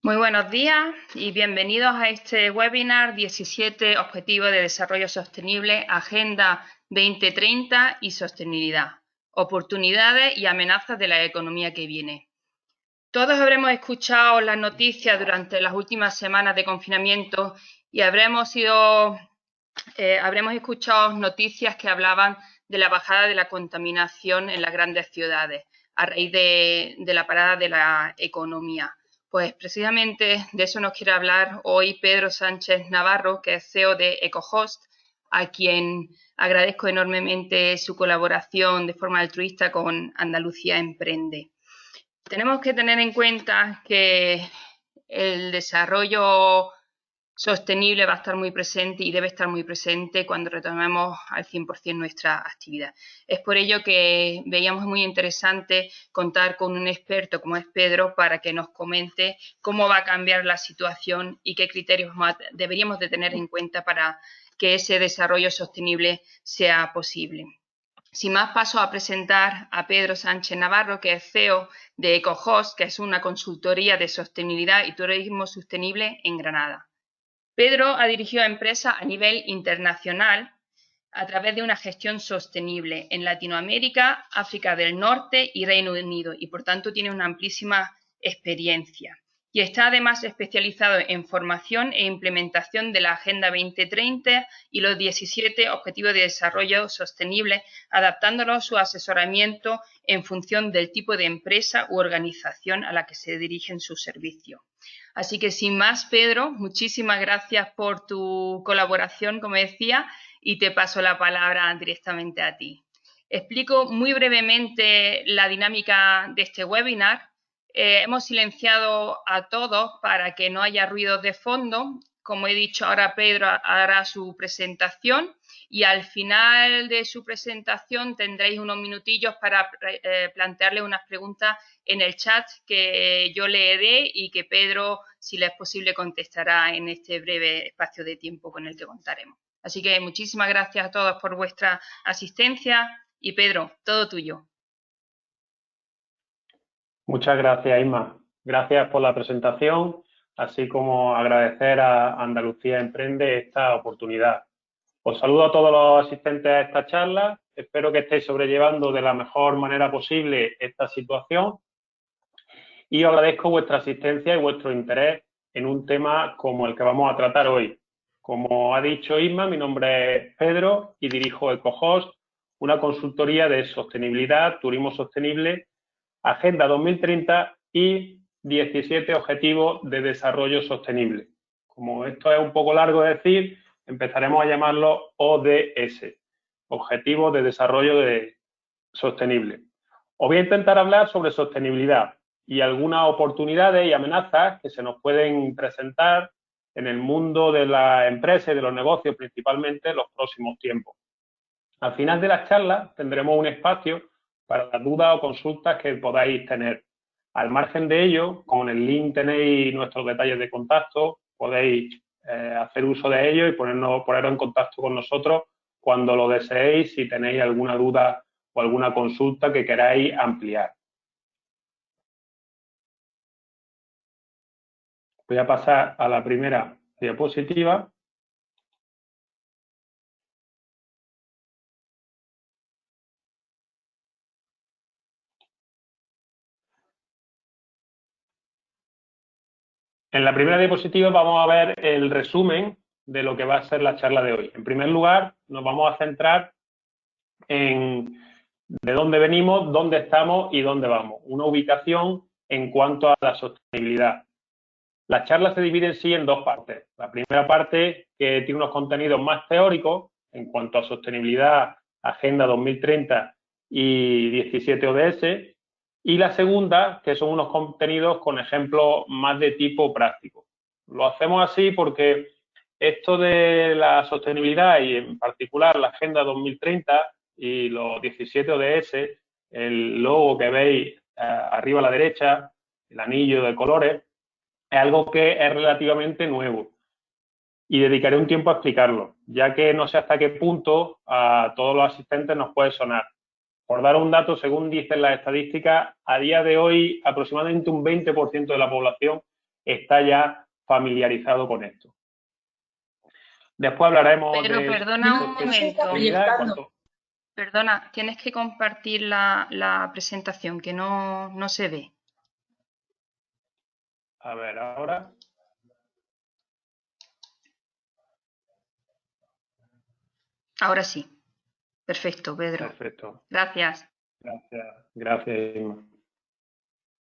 Muy buenos días y bienvenidos a este webinar 17 Objetivos de Desarrollo Sostenible, Agenda 2030 y Sostenibilidad, oportunidades y amenazas de la economía que viene. Todos habremos escuchado las noticias durante las últimas semanas de confinamiento y habremos escuchado noticias que hablaban de la bajada de la contaminación en las grandes ciudades a raíz de la parada de la economía. Pues precisamente de eso nos quiere hablar hoy Pedro Sánchez Navarro, que es CEO de EcoHost, a quien agradezco enormemente su colaboración de forma altruista con Andalucía Emprende. Tenemos que tener en cuenta que el desarrollo sostenible va a estar muy presente y debe estar muy presente cuando retomemos al 100% nuestra actividad. Es por ello que veíamos muy interesante contar con un experto como es Pedro para que nos comente cómo va a cambiar la situación y qué criterios deberíamos de tener en cuenta para que ese desarrollo sostenible sea posible. Sin más, paso a presentar a Pedro Sánchez Navarro, que es CEO de EcoHost, que es una consultoría de sostenibilidad y turismo sostenible en Granada. Pedro ha dirigido a empresas a nivel internacional a través de una gestión sostenible en Latinoamérica, África del Norte y Reino Unido y, por tanto, tiene una amplísima experiencia. Y está además especializado en formación e implementación de la Agenda 2030 y los 17 Objetivos de Desarrollo Sostenible, adaptándolo a su asesoramiento en función del tipo de empresa u organización a la que se dirigen sus servicios. Así que sin más, Pedro, muchísimas gracias por tu colaboración, como decía, y te paso la palabra directamente a ti. Explico muy brevemente la dinámica de este webinar. Hemos silenciado a todos para que no haya ruidos de fondo. Como he dicho, ahora Pedro hará su presentación y al final de su presentación tendréis unos minutillos para plantearle unas preguntas en el chat que yo leeré y que Pedro, si le es posible, contestará en este breve espacio de tiempo con el que contaremos. Así que muchísimas gracias a todos por vuestra asistencia y Pedro, todo tuyo. Muchas gracias, Isma. Gracias por la presentación, así como agradecer a Andalucía Emprende esta oportunidad. Os saludo a todos los asistentes a esta charla. Espero que estéis sobrellevando de la mejor manera posible esta situación y os agradezco vuestra asistencia y vuestro interés en un tema como el que vamos a tratar hoy. Como ha dicho Isma, mi nombre es Pedro y dirijo EcoHost, una consultoría de sostenibilidad, turismo sostenible, Agenda 2030 y 17 Objetivos de Desarrollo Sostenible. Como esto es un poco largo de decir, empezaremos a llamarlo ODS, Objetivos de Desarrollo Sostenible. Os voy a intentar hablar sobre sostenibilidad y algunas oportunidades y amenazas que se nos pueden presentar en el mundo de las empresas y de los negocios, principalmente en los próximos tiempos. Al final de la charla tendremos un espacio para las dudas o consultas que podáis tener. Al margen de ello, como en el link tenéis nuestros detalles de contacto, podéis hacer uso de ello y poneros en contacto con nosotros cuando lo deseéis, si tenéis alguna duda o alguna consulta que queráis ampliar. Voy a pasar a la primera diapositiva. En la primera diapositiva vamos a ver el resumen de lo que va a ser la charla de hoy. En primer lugar, nos vamos a centrar en de dónde venimos, dónde estamos y dónde vamos. Una ubicación en cuanto a la sostenibilidad. La charla se divide en sí en dos partes. La primera parte, que tiene unos contenidos más teóricos en cuanto a sostenibilidad, Agenda 2030 y 17 ODS. Y la segunda, que son unos contenidos con ejemplos más de tipo práctico. Lo hacemos así porque esto de la sostenibilidad y en particular la Agenda 2030 y los 17 ODS, el logo que veis arriba a la derecha, el anillo de colores, es algo que es relativamente nuevo y dedicaré un tiempo a explicarlo, ya que no sé hasta qué punto a todos los asistentes nos puede sonar. Por dar un dato, según dicen las estadísticas, a día de hoy aproximadamente un 20% de la población está ya familiarizado con esto. Después hablaremos Pedro, de perdona un momento. ¿Cuánto? Perdona, tienes que compartir la presentación, que no se ve. A ver, ahora. Ahora sí. Perfecto, Pedro. Perfecto. Gracias. Gracias, Inma.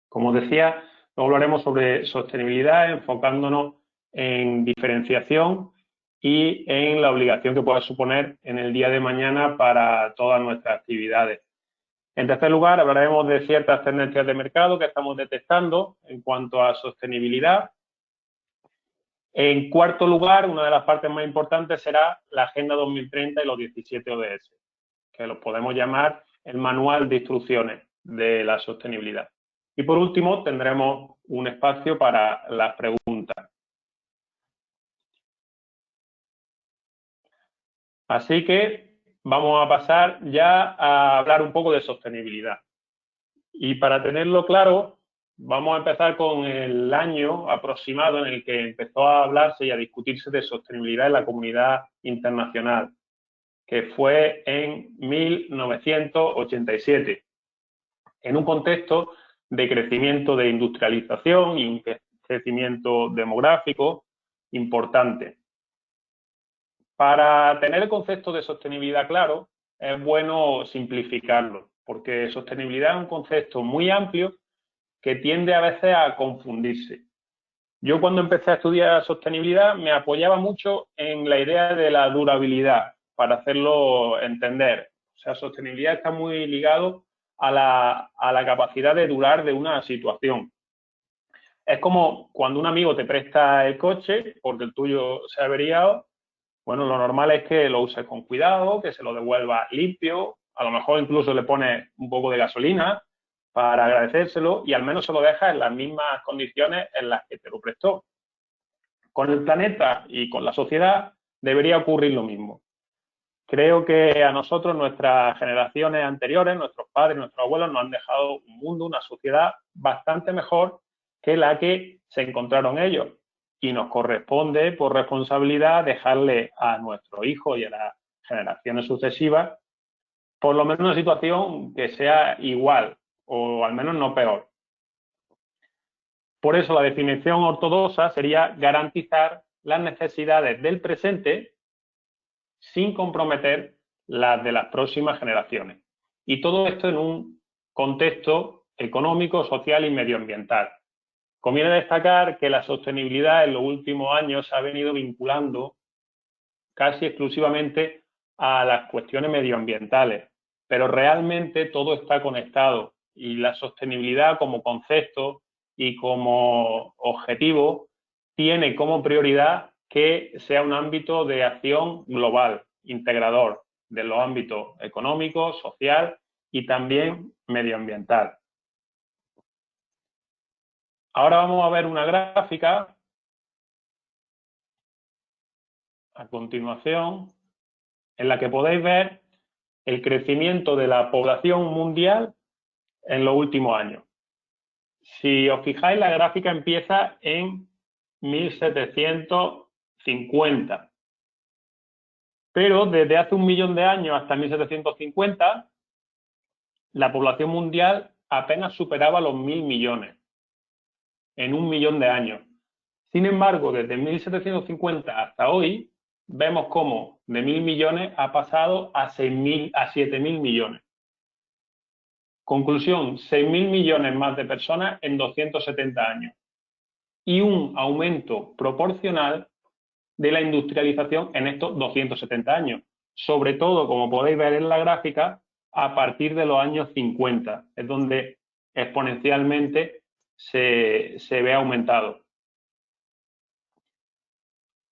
Como decía, luego hablaremos sobre sostenibilidad, enfocándonos en diferenciación y en la obligación que puede suponer en el día de mañana para todas nuestras actividades. En tercer lugar, hablaremos de ciertas tendencias de mercado que estamos detectando en cuanto a sostenibilidad. En cuarto lugar, una de las partes más importantes será la Agenda 2030 y los 17 ODS, que los podemos llamar el manual de instrucciones de la sostenibilidad. Y por último, tendremos un espacio para las preguntas. Así que vamos a pasar ya a hablar un poco de sostenibilidad. Y para tenerlo claro, vamos a empezar con el año aproximado en el que empezó a hablarse y a discutirse de sostenibilidad en la comunidad internacional, que fue en 1987, en un contexto de crecimiento de industrialización y un crecimiento demográfico importante. Para tener el concepto de sostenibilidad claro, es bueno simplificarlo, porque sostenibilidad es un concepto muy amplio que tiende a veces a confundirse. Yo cuando empecé a estudiar sostenibilidad me apoyaba mucho en la idea de la durabilidad, para hacerlo entender. O sea, sostenibilidad está muy ligado a la capacidad de durar de una situación. Es como cuando un amigo te presta el coche porque el tuyo se ha averiado. Bueno, lo normal es que lo uses con cuidado, que se lo devuelva limpio, a lo mejor incluso le pones un poco de gasolina para agradecérselo y al menos se lo dejas en las mismas condiciones en las que te lo prestó. Con el planeta y con la sociedad debería ocurrir lo mismo. Creo que a nosotros, nuestras generaciones anteriores, nuestros padres, nuestros abuelos, nos han dejado un mundo, una sociedad bastante mejor que la que se encontraron ellos. Y nos corresponde, por responsabilidad, dejarle a nuestros hijos y a las generaciones sucesivas, por lo menos una situación que sea igual o al menos no peor. Por eso la definición ortodoxa sería garantizar las necesidades del presente sin comprometer las de las próximas generaciones. Y todo esto en un contexto económico, social y medioambiental. Conviene destacar que la sostenibilidad en los últimos años se ha venido vinculando casi exclusivamente a las cuestiones medioambientales, pero realmente todo está conectado y la sostenibilidad como concepto y como objetivo tiene como prioridad que sea un ámbito de acción global, integrador de los ámbitos económico, social y también medioambiental. Ahora vamos a ver una gráfica a continuación en la que podéis ver el crecimiento de la población mundial en los últimos años. Si os fijáis, la gráfica empieza en 1750. Pero desde hace 1.000.000 de años hasta 1750, la población mundial apenas superaba los 1.000 millones en 1.000.000 de años. Sin embargo, desde 1750 hasta hoy, vemos cómo de 1.000 millones ha pasado a 7.000 millones. Conclusión, 6.000 millones más de personas en 270 años. Y un aumento proporcional de la industrialización en estos 270 años. Sobre todo, como podéis ver en la gráfica, a partir de los años 50, es donde exponencialmente se ve aumentado.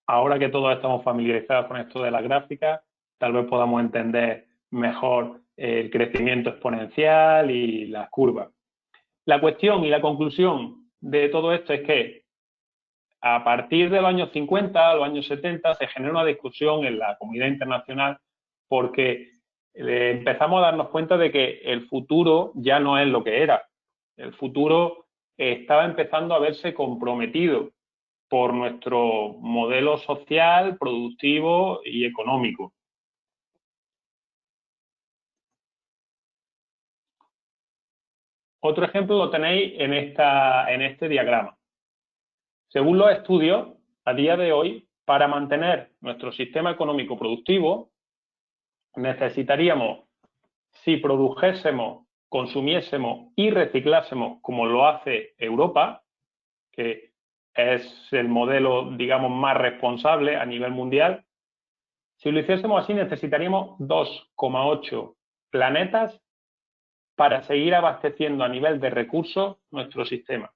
Ahora que todos estamos familiarizados con esto de la gráfica, tal vez podamos entender mejor el crecimiento exponencial y las curvas. La cuestión y la conclusión de todo esto es que a partir de los años 50, los años 70, se genera una discusión en la comunidad internacional porque empezamos a darnos cuenta de que el futuro ya no es lo que era. El futuro estaba empezando a verse comprometido por nuestro modelo social, productivo y económico. Otro ejemplo lo tenéis en este diagrama. Según los estudios, a día de hoy, para mantener nuestro sistema económico productivo, necesitaríamos, si produjésemos, consumiésemos y reciclásemos como lo hace Europa, que es el modelo, digamos, más responsable a nivel mundial, si lo hiciésemos así necesitaríamos 2,8 planetas para seguir abasteciendo a nivel de recursos nuestro sistema.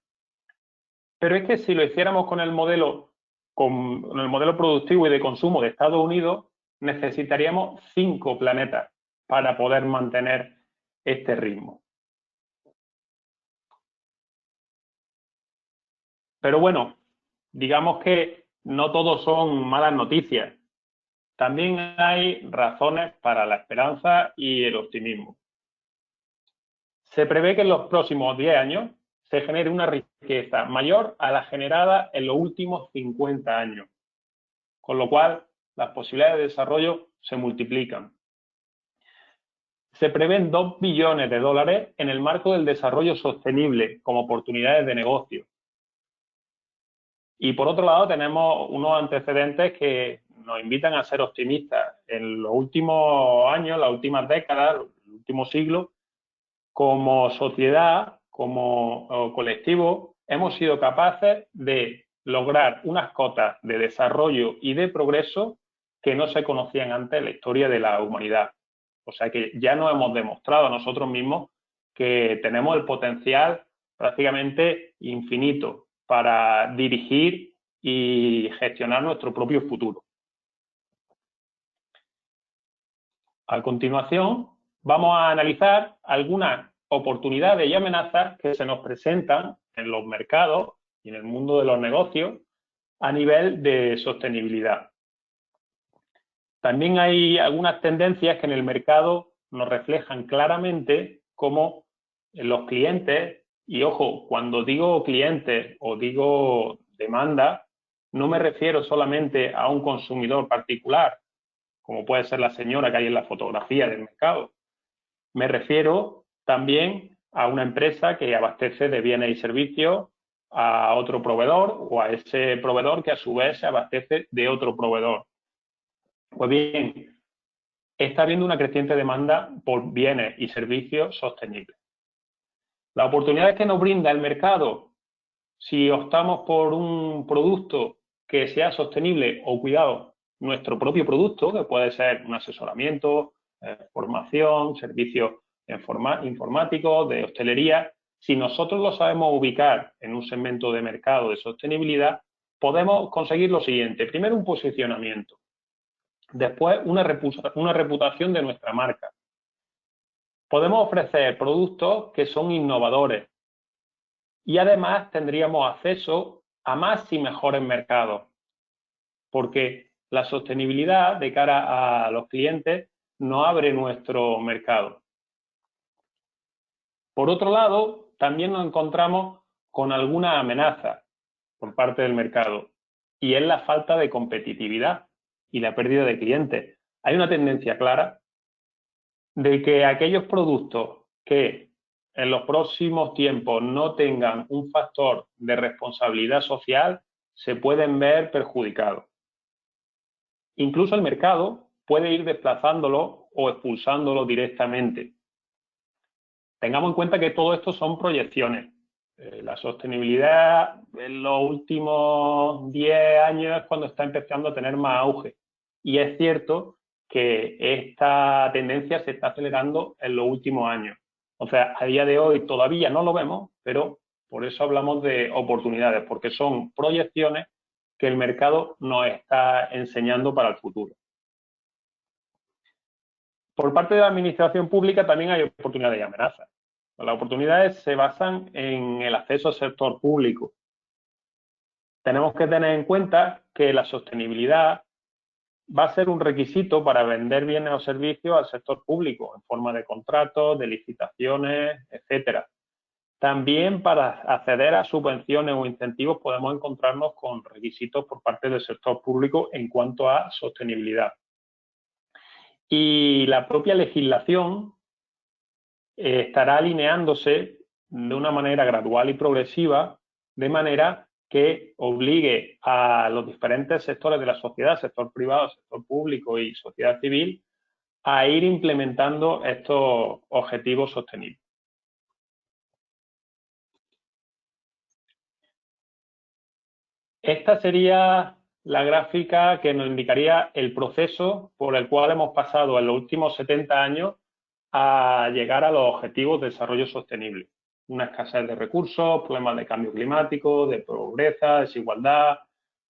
Pero es que si lo hiciéramos con el modelo productivo y de consumo de Estados Unidos, necesitaríamos 5 planetas para poder mantener este ritmo. Pero bueno, digamos que no todo son malas noticias. También hay razones para la esperanza y el optimismo. Se prevé que en los próximos 10 años se genere una riqueza mayor a la generada en los últimos 50 años, con lo cual las posibilidades de desarrollo se multiplican. Se prevén 2 billones de dólares en el marco del desarrollo sostenible como oportunidades de negocio. Y por otro lado tenemos unos antecedentes que nos invitan a ser optimistas. En los últimos años, las últimas décadas, el último siglo, como sociedad, como colectivo, hemos sido capaces de lograr unas cotas de desarrollo y de progreso que no se conocían antes en la historia de la humanidad. O sea que ya nos hemos demostrado a nosotros mismos que tenemos el potencial prácticamente infinito para dirigir y gestionar nuestro propio futuro. A continuación, vamos a analizar algunas oportunidades y amenazas que se nos presentan en los mercados y en el mundo de los negocios a nivel de sostenibilidad. También hay algunas tendencias que en el mercado nos reflejan claramente cómo los clientes, y ojo, cuando digo clientes o digo demanda, no me refiero solamente a un consumidor particular, como puede ser la señora que hay en la fotografía del mercado. Me refiero también a una empresa que abastece de bienes y servicios a otro proveedor o a ese proveedor que a su vez se abastece de otro proveedor. Pues bien, está habiendo una creciente demanda por bienes y servicios sostenibles. Las oportunidades que nos brinda el mercado si optamos por un producto que sea sostenible o, cuidado, nuestro propio producto, que puede ser un asesoramiento, formación, servicios informáticos, de hostelería, si nosotros lo sabemos ubicar en un segmento de mercado de sostenibilidad, podemos conseguir lo siguiente. Primero, un posicionamiento. Después, una reputación de nuestra marca. Podemos ofrecer productos que son innovadores y además tendríamos acceso a más y mejores mercados, porque la sostenibilidad de cara a los clientes nos abre nuestro mercado. Por otro lado, también nos encontramos con alguna amenaza por parte del mercado y es la falta de competitividad y la pérdida de clientes. Hay una tendencia clara de que aquellos productos que en los próximos tiempos no tengan un factor de responsabilidad social se pueden ver perjudicados. Incluso el mercado puede ir desplazándolo o expulsándolo directamente. Tengamos en cuenta que todo esto son proyecciones. La sostenibilidad en los últimos 10 años es cuando está empezando a tener más auge. Y es cierto que esta tendencia se está acelerando en los últimos años. O sea, a día de hoy todavía no lo vemos, pero por eso hablamos de oportunidades, porque son proyecciones que el mercado nos está enseñando para el futuro. Por parte de la administración pública también hay oportunidades y amenazas. Las oportunidades se basan en el acceso al sector público. Tenemos que tener en cuenta que la sostenibilidad va a ser un requisito para vender bienes o servicios al sector público en forma de contratos, de licitaciones, etcétera. También para acceder a subvenciones o incentivos podemos encontrarnos con requisitos por parte del sector público en cuanto a sostenibilidad. Y la propia legislación estará alineándose de una manera gradual y progresiva, de manera que obligue a los diferentes sectores de la sociedad, sector privado, sector público y sociedad civil, a ir implementando estos objetivos sostenibles. Esta sería la gráfica que nos indicaría el proceso por el cual hemos pasado en los últimos 70 años a llegar a los objetivos de desarrollo sostenible. Una escasez de recursos, problemas de cambio climático, de pobreza, desigualdad,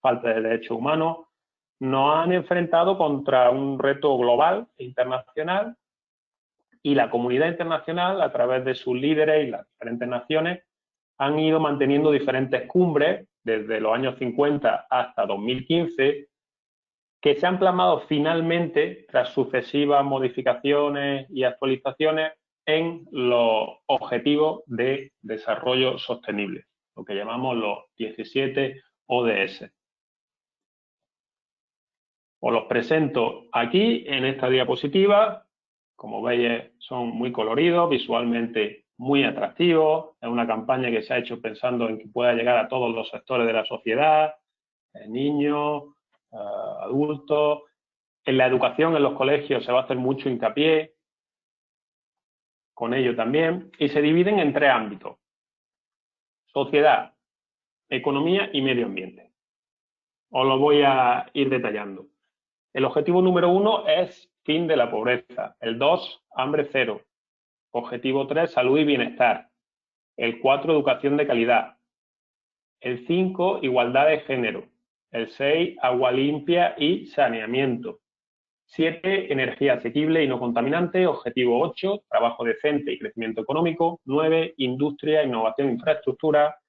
falta de derechos humanos, nos han enfrentado contra un reto global e internacional y la comunidad internacional, a través de sus líderes y las diferentes naciones, han ido manteniendo diferentes cumbres desde los años 50 hasta 2015 que se han plasmado finalmente, tras sucesivas modificaciones y actualizaciones, en los Objetivos de Desarrollo Sostenible, lo que llamamos los 17 ODS. Os los presento aquí en esta diapositiva. Como veis, son muy coloridos, visualmente muy atractivos. Es una campaña que se ha hecho pensando en que pueda llegar a todos los sectores de la sociedad, niños, adultos. En la educación, en los colegios, se va a hacer mucho hincapié con ello también, y se dividen en 3 ámbitos: sociedad, economía y medio ambiente. Os lo voy a ir detallando. El objetivo número 1 es fin de la pobreza. El 2, hambre cero. Objetivo 3, salud y bienestar. El 4, educación de calidad. El 5, igualdad de género. El 6, agua limpia y saneamiento. 7, energía asequible y no contaminante. Objetivo 8, trabajo decente y crecimiento económico. 9, industria, innovación e infraestructura.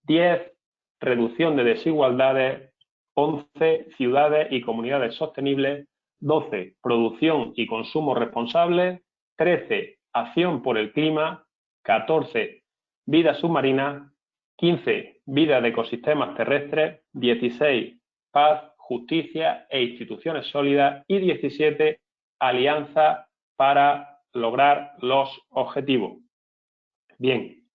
10, reducción de desigualdades. 11, ciudades y comunidades sostenibles. 12, producción y consumo responsables. 13, acción por el clima. 14, vida submarina. 15, vida de ecosistemas terrestres. 16, paz, justicia e instituciones sólidas. Y 17, alianza para lograr los objetivos. Bien,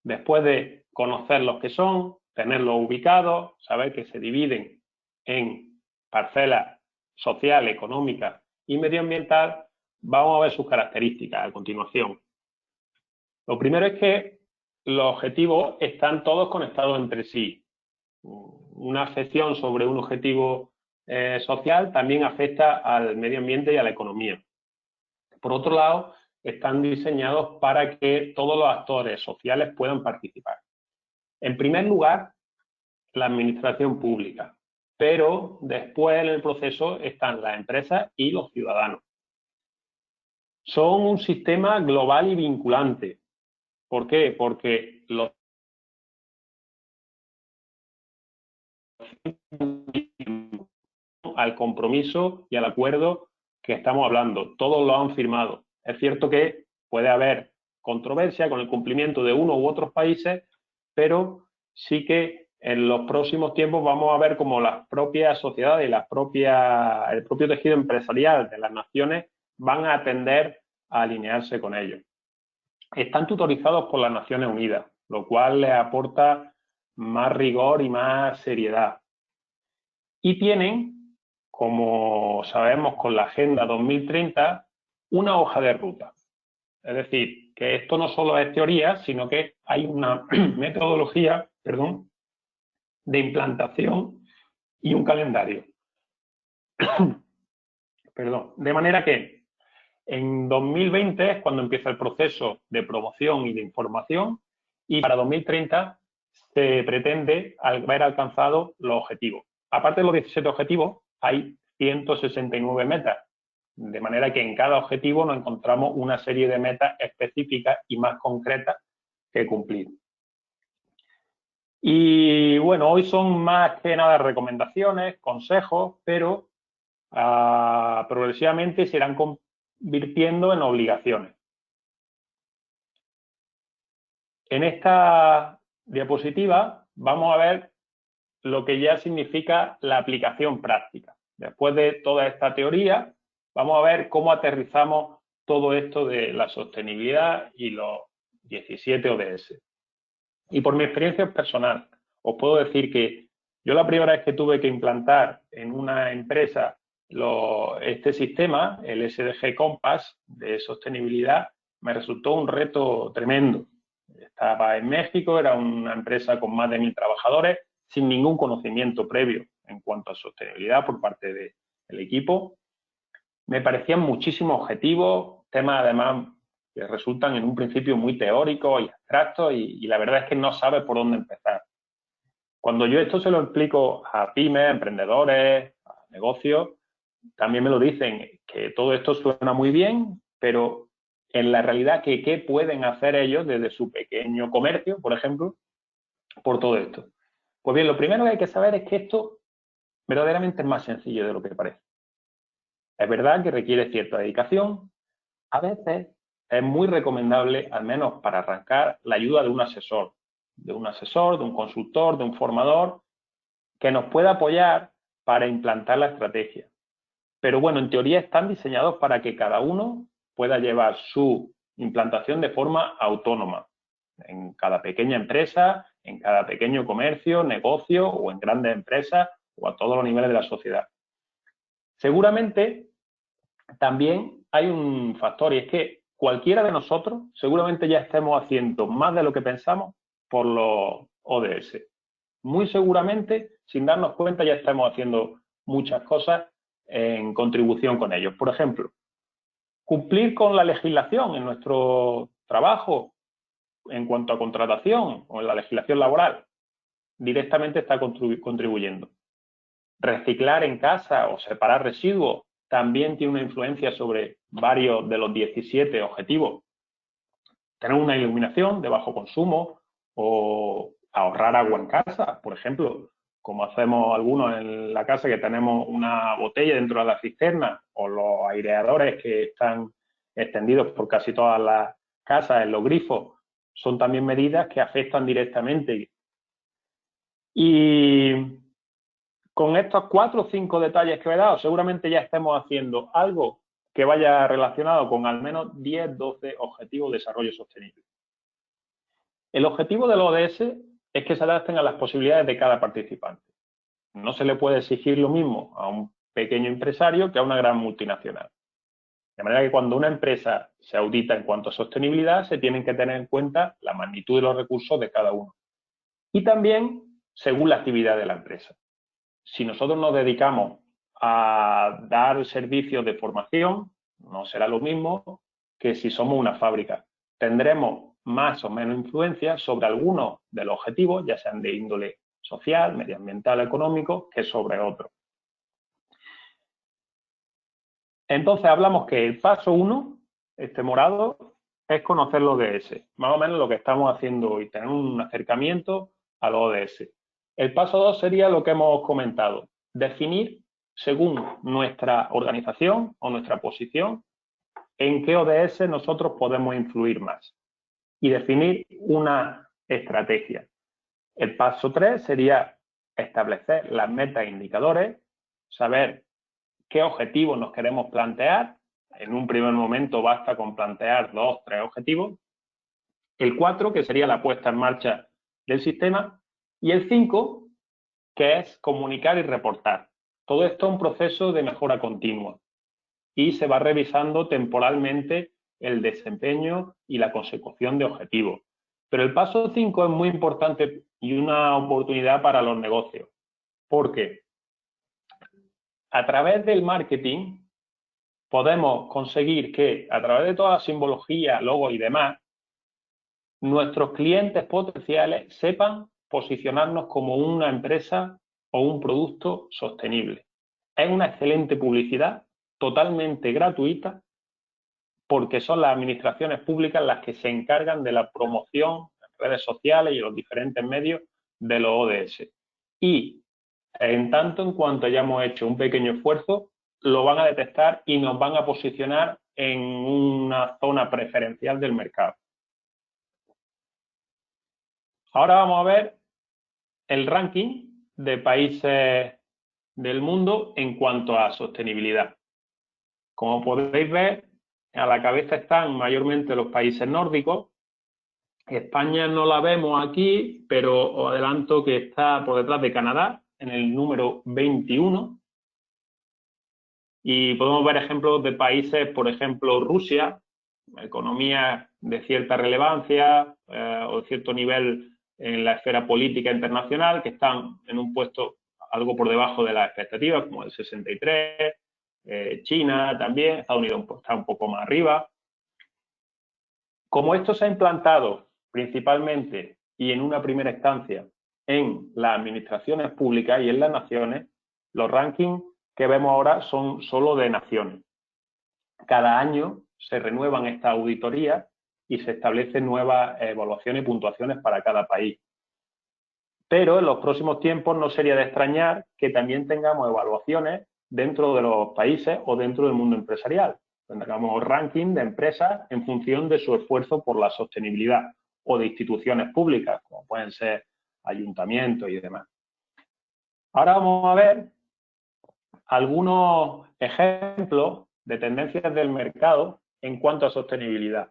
después de conocer los que son, tenerlos ubicados, saber que se dividen en parcelas social, económica y medioambiental, vamos a ver sus características a continuación. Lo primero es que los objetivos están todos conectados entre sí. Una afección sobre un objetivo social también afecta al medio ambiente y a la economía. Por otro lado, están diseñados para que todos los actores sociales puedan participar. En primer lugar, la administración pública, pero después en el proceso están las empresas y los ciudadanos. Son un sistema global y vinculante. ¿Por qué? Porque los al compromiso y al acuerdo que estamos hablando. Todos lo han firmado. Es cierto que puede haber controversia con el cumplimiento de uno u otros países, pero sí que en los próximos tiempos vamos a ver cómo las propias sociedades y el propio tejido empresarial de las naciones van a tender a alinearse con ellos. Están tutorizados por las Naciones Unidas, lo cual les aporta más rigor y más seriedad. Y tienen, como sabemos con la Agenda 2030, una hoja de ruta. Es decir, que esto no solo es teoría, sino que hay una metodología, de implantación y un calendario. De manera que en 2020 es cuando empieza el proceso de promoción y de información, y para 2030 se pretende haber alcanzado los objetivos. Aparte de los 17 objetivos, hay 169 metas De manera que en cada objetivo nos encontramos una serie de metas específicas y más concretas que cumplir. Y bueno, hoy son más que nada recomendaciones, consejos, pero progresivamente se irán convirtiendo en obligaciones. En esta diapositiva vamos a ver lo que ya significa la aplicación práctica. Después de toda esta teoría, vamos a ver cómo aterrizamos todo esto de la sostenibilidad y los 17 ODS. Y por mi experiencia personal, os puedo decir que yo la primera vez que tuve que implantar en una empresa este sistema, el SDG Compass de sostenibilidad, me resultó un reto tremendo. Estaba en México, era una empresa con más de 1000 trabajadores, sin ningún conocimiento previo en cuanto a sostenibilidad por parte del equipo. Me parecían muchísimos objetivos, temas además que resultan en un principio muy teóricos y abstractos y la verdad es que no sabes por dónde empezar. Cuando yo esto se lo explico a pymes, emprendedores, a negocios, también me lo dicen, que todo esto suena muy bien, pero en la realidad, ¿qué pueden hacer ellos desde su pequeño comercio, por ejemplo, por todo esto? Pues bien, lo primero que hay que saber es que esto verdaderamente es más sencillo de lo que parece. Es verdad que requiere cierta dedicación. A veces es muy recomendable, al menos para arrancar, la ayuda de un asesor, de un consultor, de un formador, que nos pueda apoyar para implantar la estrategia. Pero bueno, en teoría están diseñados para que cada uno pueda llevar su implantación de forma autónoma, en cada pequeña empresa, en cada pequeño comercio, negocio o en grandes empresas o a todos los niveles de la sociedad. Seguramente también hay un factor y es que cualquiera de nosotros seguramente ya estemos haciendo más de lo que pensamos por los ODS. Muy seguramente, sin darnos cuenta, ya estamos haciendo muchas cosas en contribución con ellos. Por ejemplo, cumplir con la legislación en nuestro trabajo en cuanto a contratación o en la legislación laboral, directamente está contribuyendo. Reciclar en casa o separar residuos también tiene una influencia sobre varios de los 17 objetivos. Tener una iluminación de bajo consumo o ahorrar agua en casa, por ejemplo, como hacemos algunos en la casa que tenemos una botella dentro de la cisterna o los aireadores que están extendidos por casi todas las casas en los grifos, son también medidas que afectan directamente. Y con estos 4 o 5 detalles que os he dado, seguramente ya estemos haciendo algo que vaya relacionado con al menos 10, 12 objetivos de desarrollo sostenible. El objetivo de los ODS es que se adapten a las posibilidades de cada participante. No se le puede exigir lo mismo a un pequeño empresario que a una gran multinacional. De manera que cuando una empresa se audita en cuanto a sostenibilidad, se tienen que tener en cuenta la magnitud de los recursos de cada uno. Y también según la actividad de la empresa. Si nosotros nos dedicamos a dar servicios de formación, no será lo mismo que si somos una fábrica. Tendremos más o menos influencia sobre algunos de los objetivos, ya sean de índole social, medioambiental, económico, que sobre otros. Entonces hablamos que el paso 1, este morado, es conocer los ODS. Más o menos lo que estamos haciendo hoy, tener un acercamiento a los ODS. El paso 2 sería lo que hemos comentado, definir según nuestra organización o nuestra posición en qué ODS nosotros podemos influir más y definir una estrategia. El paso 3 sería establecer las metas e indicadores, saber qué objetivos nos queremos plantear. En un primer momento basta con plantear 2 o 3 objetivos. El 4, que sería la puesta en marcha del sistema. Y el 5, que es comunicar y reportar. Todo esto es un proceso de mejora continua y se va revisando temporalmente el desempeño y la consecución de objetivos. Pero el paso 5 es muy importante y una oportunidad para los negocios, porque a través del marketing podemos conseguir que, a través de toda la simbología, logos y demás, nuestros clientes potenciales sepan posicionarnos como una empresa o un producto sostenible. Es una excelente publicidad totalmente gratuita, porque son las administraciones públicas las que se encargan de la promoción en redes sociales y en los diferentes medios de los ODS. Y en tanto en cuanto hayamos hecho un pequeño esfuerzo, lo van a detectar y nos van a posicionar en una zona preferencial del mercado. Ahora vamos a ver el ranking de países del mundo en cuanto a sostenibilidad. Como podéis ver, a la cabeza están mayormente los países nórdicos. España no la vemos aquí, pero os adelanto que está por detrás de Canadá, en el número 21. Y podemos ver ejemplos de países, por ejemplo, Rusia, economías de cierta relevancia o de cierto nivel en la esfera política internacional, que están en un puesto algo por debajo de las expectativas, como el 63, China también, Estados Unidos está un poco más arriba. Como esto se ha implantado principalmente y en una primera instancia en las administraciones públicas y en las naciones, los rankings que vemos ahora son solo de naciones. Cada año se renuevan estas auditorías y se establecen nuevas evaluaciones y puntuaciones para cada país. Pero en los próximos tiempos no sería de extrañar que también tengamos evaluaciones dentro de los países o dentro del mundo empresarial. Tengamos ranking de empresas en función de su esfuerzo por la sostenibilidad o de instituciones públicas, como pueden ser ayuntamientos y demás. Ahora vamos a ver algunos ejemplos de tendencias del mercado en cuanto a sostenibilidad.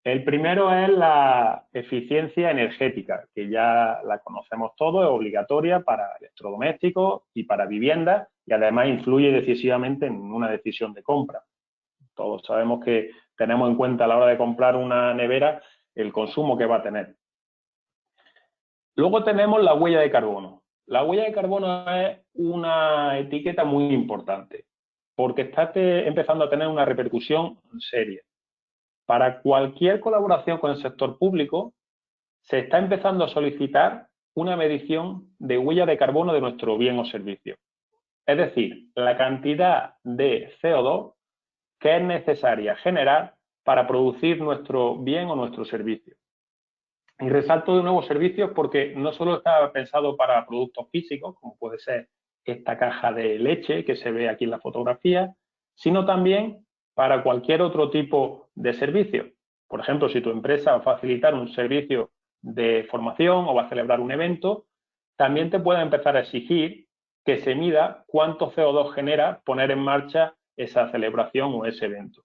El primero es la eficiencia energética, que ya la conocemos todos, es obligatoria para electrodomésticos y para viviendas y además influye decisivamente en una decisión de compra. Todos sabemos que tenemos en cuenta a la hora de comprar una nevera el consumo que va a tener. Luego tenemos la huella de carbono. La huella de carbono es una etiqueta muy importante porque está empezando a tener una repercusión seria. Para cualquier colaboración con el sector público, se está empezando a solicitar una medición de huella de carbono de nuestro bien o servicio. Es decir, la cantidad de CO2 que es necesaria generar para producir nuestro bien o nuestro servicio. Y resalto de nuevo servicios porque no solo está pensado para productos físicos, como puede ser esta caja de leche que se ve aquí en la fotografía, sino también para cualquier otro tipo de servicio. Por ejemplo, si tu empresa va a facilitar un servicio de formación o va a celebrar un evento, también te puede empezar a exigir que se mida cuánto CO2 genera poner en marcha esa celebración o ese evento.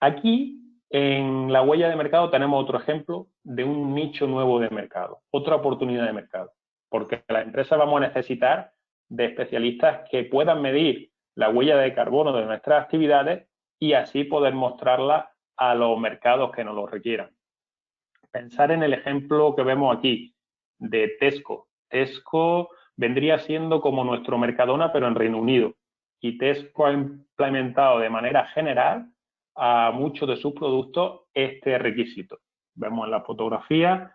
Aquí, en la huella de mercado, tenemos otro ejemplo de un nicho nuevo de mercado, otra oportunidad de mercado, porque las empresas vamos a necesitar de especialistas que puedan medir la huella de carbono de nuestras actividades y así poder mostrarla a los mercados que nos lo requieran. Pensar en el ejemplo que vemos aquí de Tesco. Tesco vendría siendo como nuestro Mercadona, pero en Reino Unido. Y Tesco ha implementado de manera general a muchos de sus productos este requisito. Vemos en la fotografía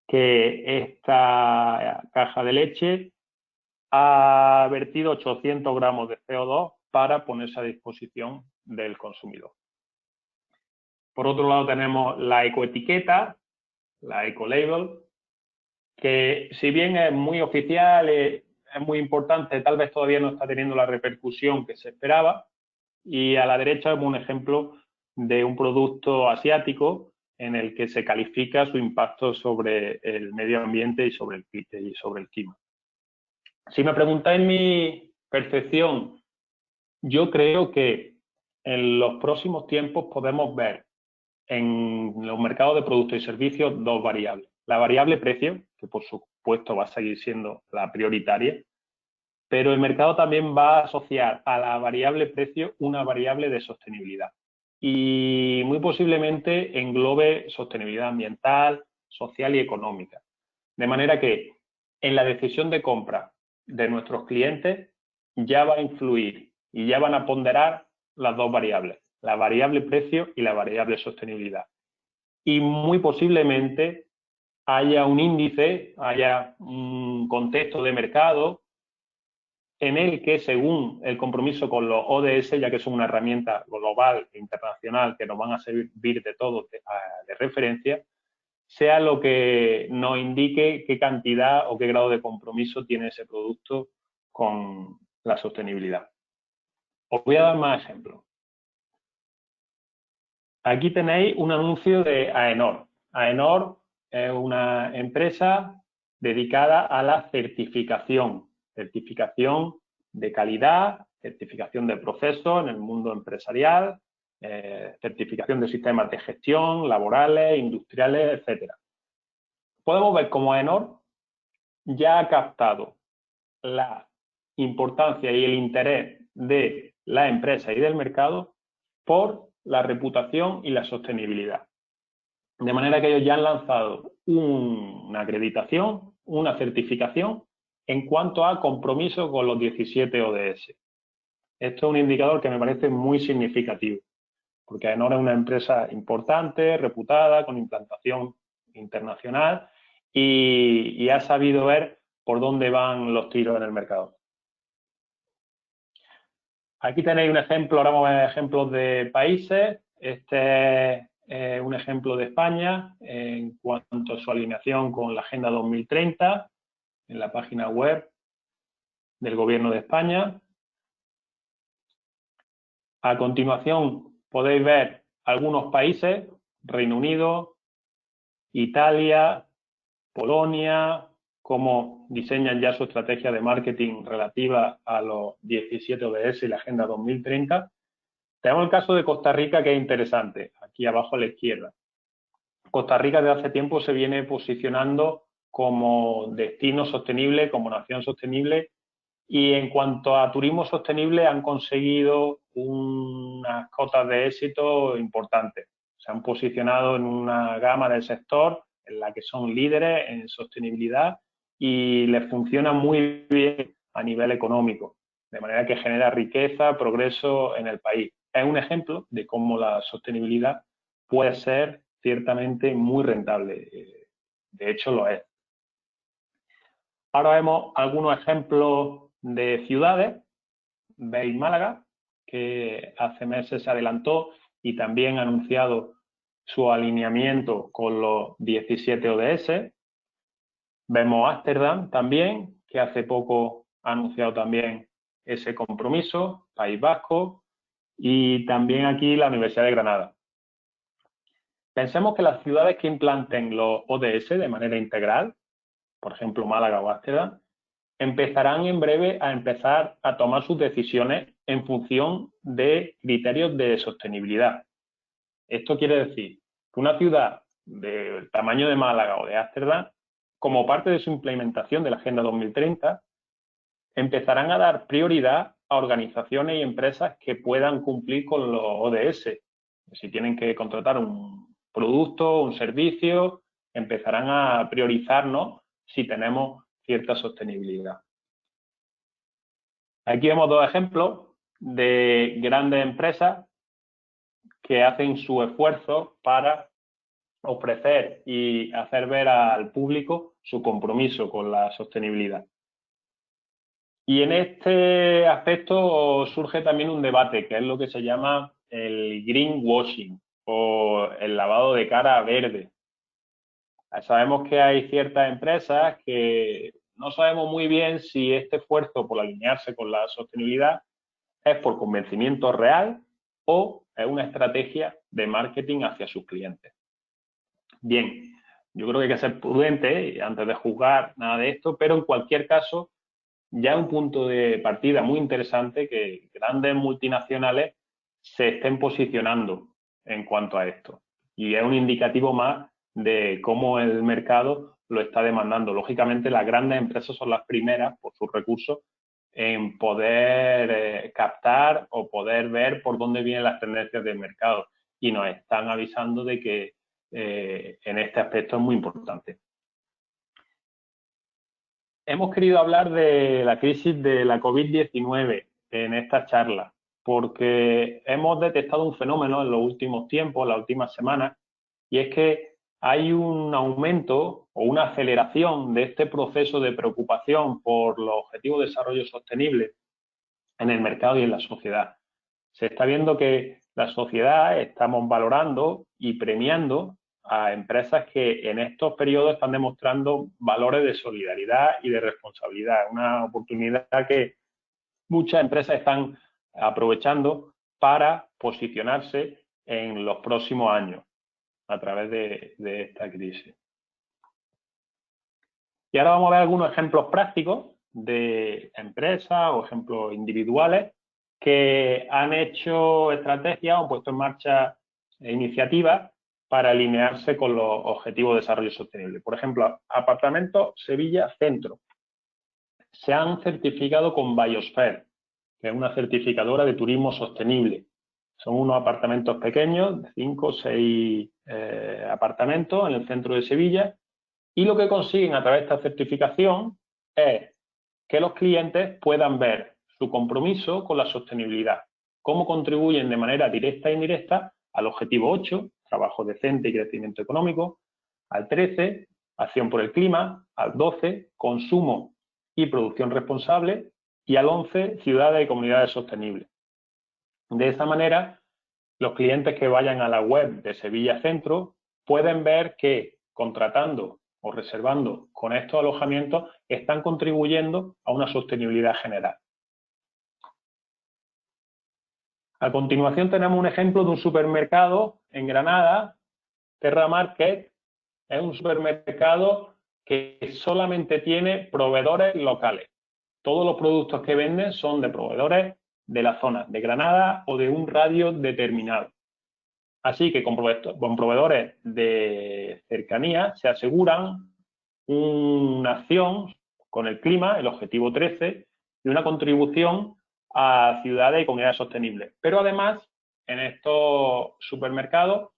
que esta caja de leche ha vertido 800 gramos de CO2 para ponerse a disposición del consumidor. Por otro lado tenemos la ecoetiqueta, la ecolabel, que si bien es muy oficial, es muy importante, tal vez todavía no está teniendo la repercusión que se esperaba. Y a la derecha vemos un ejemplo de un producto asiático en el que se califica su impacto sobre el medio ambiente y sobre el clima. Si me preguntáis mi percepción, yo creo que en los próximos tiempos podemos ver en los mercados de productos y servicios dos variables. La variable precio, que por supuesto va a seguir siendo la prioritaria, pero el mercado también va a asociar a la variable precio una variable de sostenibilidad y muy posiblemente englobe sostenibilidad ambiental, social y económica. De manera que en la decisión de compra de nuestros clientes ya va a influir y ya van a ponderar las dos variables, la variable precio y la variable sostenibilidad. Y muy posiblemente haya un índice, haya un contexto de mercado en el que, según el compromiso con los ODS, ya que son una herramienta global e internacional que nos van a servir de todo de referencia, sea lo que nos indique qué cantidad o qué grado de compromiso tiene ese producto con la sostenibilidad. Os voy a dar más ejemplos. Aquí tenéis un anuncio de AENOR. AENOR es una empresa dedicada a la certificación de calidad, certificación de procesos en el mundo empresarial, certificación de sistemas de gestión, laborales, industriales, etcétera. Podemos ver cómo AENOR ya ha captado la importancia y el interés de la empresa y del mercado por la reputación y la sostenibilidad. De manera que ellos ya han lanzado una acreditación, una certificación en cuanto a compromiso con los 17 ODS. Esto es un indicador que me parece muy significativo, porque AENOR es una empresa importante, reputada, con implantación internacional y ha sabido ver por dónde van los tiros en el mercado. Aquí tenéis un ejemplo, ahora vamos a ver ejemplos de países. Este es un ejemplo de España en cuanto a su alineación con la Agenda 2030 en la página web del Gobierno de España. A continuación podéis ver algunos países, Reino Unido, Italia, Polonia, cómo diseñan ya su estrategia de marketing relativa a los 17 ODS y la Agenda 2030. Tenemos el caso de Costa Rica, que es interesante, aquí abajo a la izquierda. Costa Rica desde hace tiempo se viene posicionando como destino sostenible, como nación sostenible, y en cuanto a turismo sostenible han conseguido unas cotas de éxito importantes. Se han posicionado en una gama del sector en la que son líderes en sostenibilidad y les funciona muy bien a nivel económico, de manera que genera riqueza, progreso en el país. Es un ejemplo de cómo la sostenibilidad puede ser ciertamente muy rentable. De hecho, lo es. Ahora vemos algunos ejemplos de ciudades. Veis Málaga, que hace meses se adelantó y también ha anunciado su alineamiento con los 17 ODS. Vemos Ámsterdam también, que hace poco ha anunciado también ese compromiso, País Vasco, y también aquí la Universidad de Granada. Pensemos que las ciudades que implanten los ODS de manera integral, por ejemplo Málaga o Ámsterdam, empezarán en breve a tomar sus decisiones en función de criterios de sostenibilidad. Esto quiere decir que una ciudad del tamaño de Málaga o de Ámsterdam, como parte de su implementación de la Agenda 2030, empezarán a dar prioridad a organizaciones y empresas que puedan cumplir con los ODS. Si tienen que contratar un producto, un servicio, empezarán a priorizarnos si tenemos cierta sostenibilidad. Aquí vemos dos ejemplos de grandes empresas que hacen su esfuerzo para ofrecer y hacer ver al público su compromiso con la sostenibilidad. Y en este aspecto surge también un debate, que es lo que se llama el greenwashing o el lavado de cara verde. Sabemos que hay ciertas empresas que no sabemos muy bien si este esfuerzo por alinearse con la sostenibilidad es por convencimiento real o es una estrategia de marketing hacia sus clientes. Bien, yo creo que hay que ser prudente antes de juzgar nada de esto, pero en cualquier caso ya es un punto de partida muy interesante que grandes multinacionales se estén posicionando en cuanto a esto. Y es un indicativo más de cómo el mercado lo está demandando. Lógicamente, las grandes empresas son las primeras, por sus recursos, en poder captar o poder ver por dónde vienen las tendencias del mercado. Y nos están avisando de que en este aspecto es muy importante. Hemos querido hablar de la crisis de la COVID-19 en esta charla, porque hemos detectado un fenómeno en los últimos tiempos, las últimas semanas, y es que hay un aumento o una aceleración de este proceso de preocupación por los objetivos de desarrollo sostenible en el mercado y en la sociedad. Se está viendo que la sociedad estamos valorando y premiando a empresas que en estos periodos están demostrando valores de solidaridad y de responsabilidad. Una oportunidad que muchas empresas están aprovechando para posicionarse en los próximos años a través de esta crisis. Y ahora vamos a ver algunos ejemplos prácticos de empresas o ejemplos individuales que han hecho estrategias o puesto en marcha iniciativas para alinearse con los objetivos de desarrollo sostenible. Por ejemplo, Apartamentos Sevilla Centro. Se han certificado con Biosphere, que es una certificadora de turismo sostenible. Son unos apartamentos pequeños, de 5 o 6 apartamentos en el centro de Sevilla, y lo que consiguen a través de esta certificación es que los clientes puedan ver su compromiso con la sostenibilidad, cómo contribuyen de manera directa e indirecta al objetivo 8, trabajo decente y crecimiento económico, al 13, acción por el clima, al 12, consumo y producción responsable, y al 11, ciudades y comunidades sostenibles. De esa manera, los clientes que vayan a la web de Sevilla Centro pueden ver que contratando o reservando con estos alojamientos están contribuyendo a una sostenibilidad general. A continuación tenemos un ejemplo de un supermercado en Granada, Terra Market. Es un supermercado que solamente tiene proveedores locales. Todos los productos que venden son de proveedores de la zona de Granada o de un radio determinado. Así que con proveedores de cercanía se aseguran una acción con el clima, el objetivo 13, y una contribución a ciudades y comunidades sostenibles. Pero además, en estos supermercados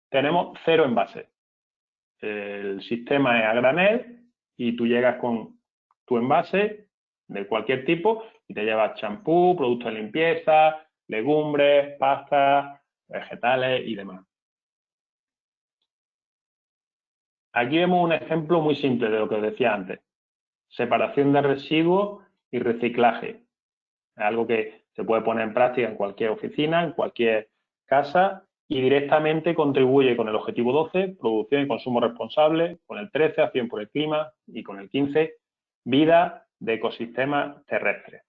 tenemos 0 envases. El sistema es a granel y tú llegas con tu envase de cualquier tipo y te llevas champú, productos de limpieza, legumbres, pastas, vegetales y demás. Aquí vemos un ejemplo muy simple de lo que os decía antes. Separación de residuos y reciclaje. Es algo que se puede poner en práctica en cualquier oficina, en cualquier casa, y directamente contribuye con el objetivo 12, producción y consumo responsable, con el 13, acción por el clima, y con el 15, vida de ecosistemas terrestres.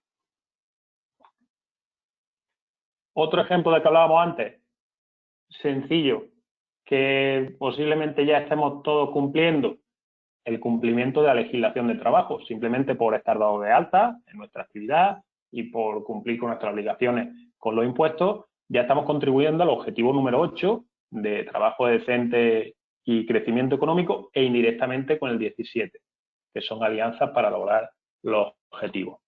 Otro ejemplo del que hablábamos antes, sencillo, que posiblemente ya estemos todos cumpliendo, el cumplimiento de la legislación de trabajo, simplemente por estar dado de alta en nuestra actividad y por cumplir con nuestras obligaciones con los impuestos, ya estamos contribuyendo al objetivo número 8 de trabajo decente y crecimiento económico e indirectamente con el 17, que son alianzas para lograr los objetivos.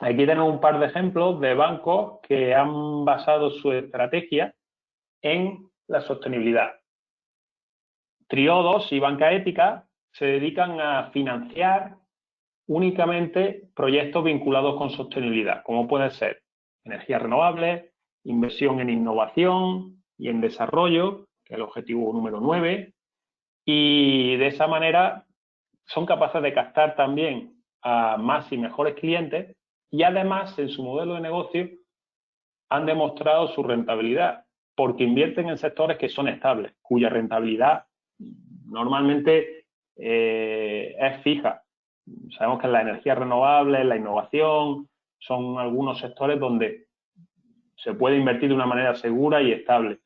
Aquí tenemos un par de ejemplos de bancos que han basado su estrategia en la sostenibilidad. Triodos y Banca Ética se dedican a financiar únicamente proyectos vinculados con sostenibilidad, como pueden ser energías renovables, inversión en innovación y en desarrollo, que es el objetivo número 9, y de esa manera son capaces de captar también a más y mejores clientes y además en su modelo de negocio han demostrado su rentabilidad porque invierten en sectores que son estables, cuya rentabilidad normalmente es fija. Sabemos que la energía renovable, la innovación, son algunos sectores donde se puede invertir de una manera segura y estable.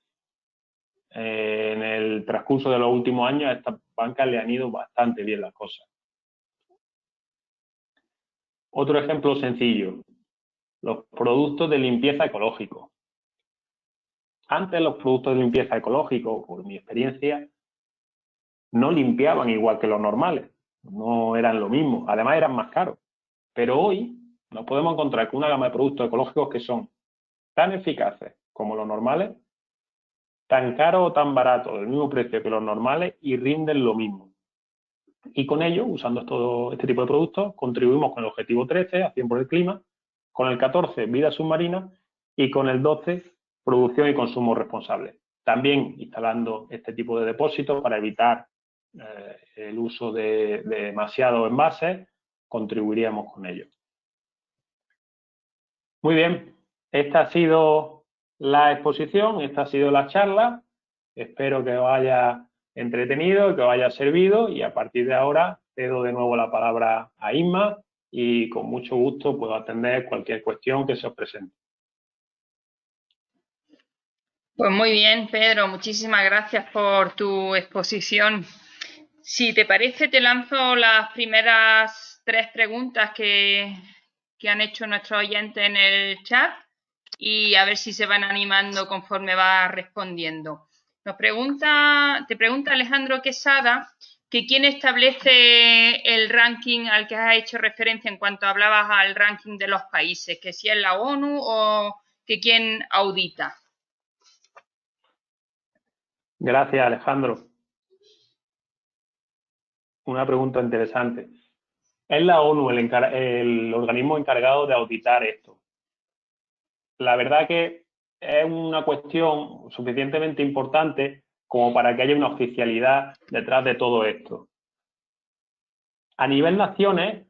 En el transcurso de los últimos años a estas bancas le han ido bastante bien las cosas. Otro ejemplo sencillo, los productos de limpieza ecológico. Antes los productos de limpieza ecológico, por mi experiencia, no limpiaban igual que los normales, no eran lo mismo, además eran más caros. Pero hoy nos podemos encontrar con una gama de productos ecológicos que son tan eficaces como los normales, tan caros o tan baratos, del mismo precio que los normales y rinden lo mismo. Y con ello, usando todo este tipo de productos, contribuimos con el objetivo 13, acción por el clima, con el 14, vida submarina, y con el 12, producción y consumo responsable. también instalando este tipo de depósitos para evitar el uso de demasiados envases, contribuiríamos con ello. Muy bien, esta ha sido la exposición, esta ha sido la charla. Espero que os haya entretenido, que os haya servido y a partir de ahora cedo de nuevo la palabra a Inma y con mucho gusto puedo atender cualquier cuestión que se os presente. Pues muy bien, Pedro, muchísimas gracias por tu exposición. Si te parece, te lanzo las primeras 3 preguntas que han hecho nuestros oyentes en el chat y a ver si se van animando conforme vas respondiendo. Te pregunta Alejandro Quesada que quién establece el ranking al que has hecho referencia en cuanto hablabas al ranking de los países, que si es la ONU o que quién audita. Gracias, Alejandro. Una pregunta interesante. ¿Es la ONU el organismo encargado de auditar esto? La verdad que es una cuestión suficientemente importante como para que haya una oficialidad detrás de todo esto. A nivel naciones,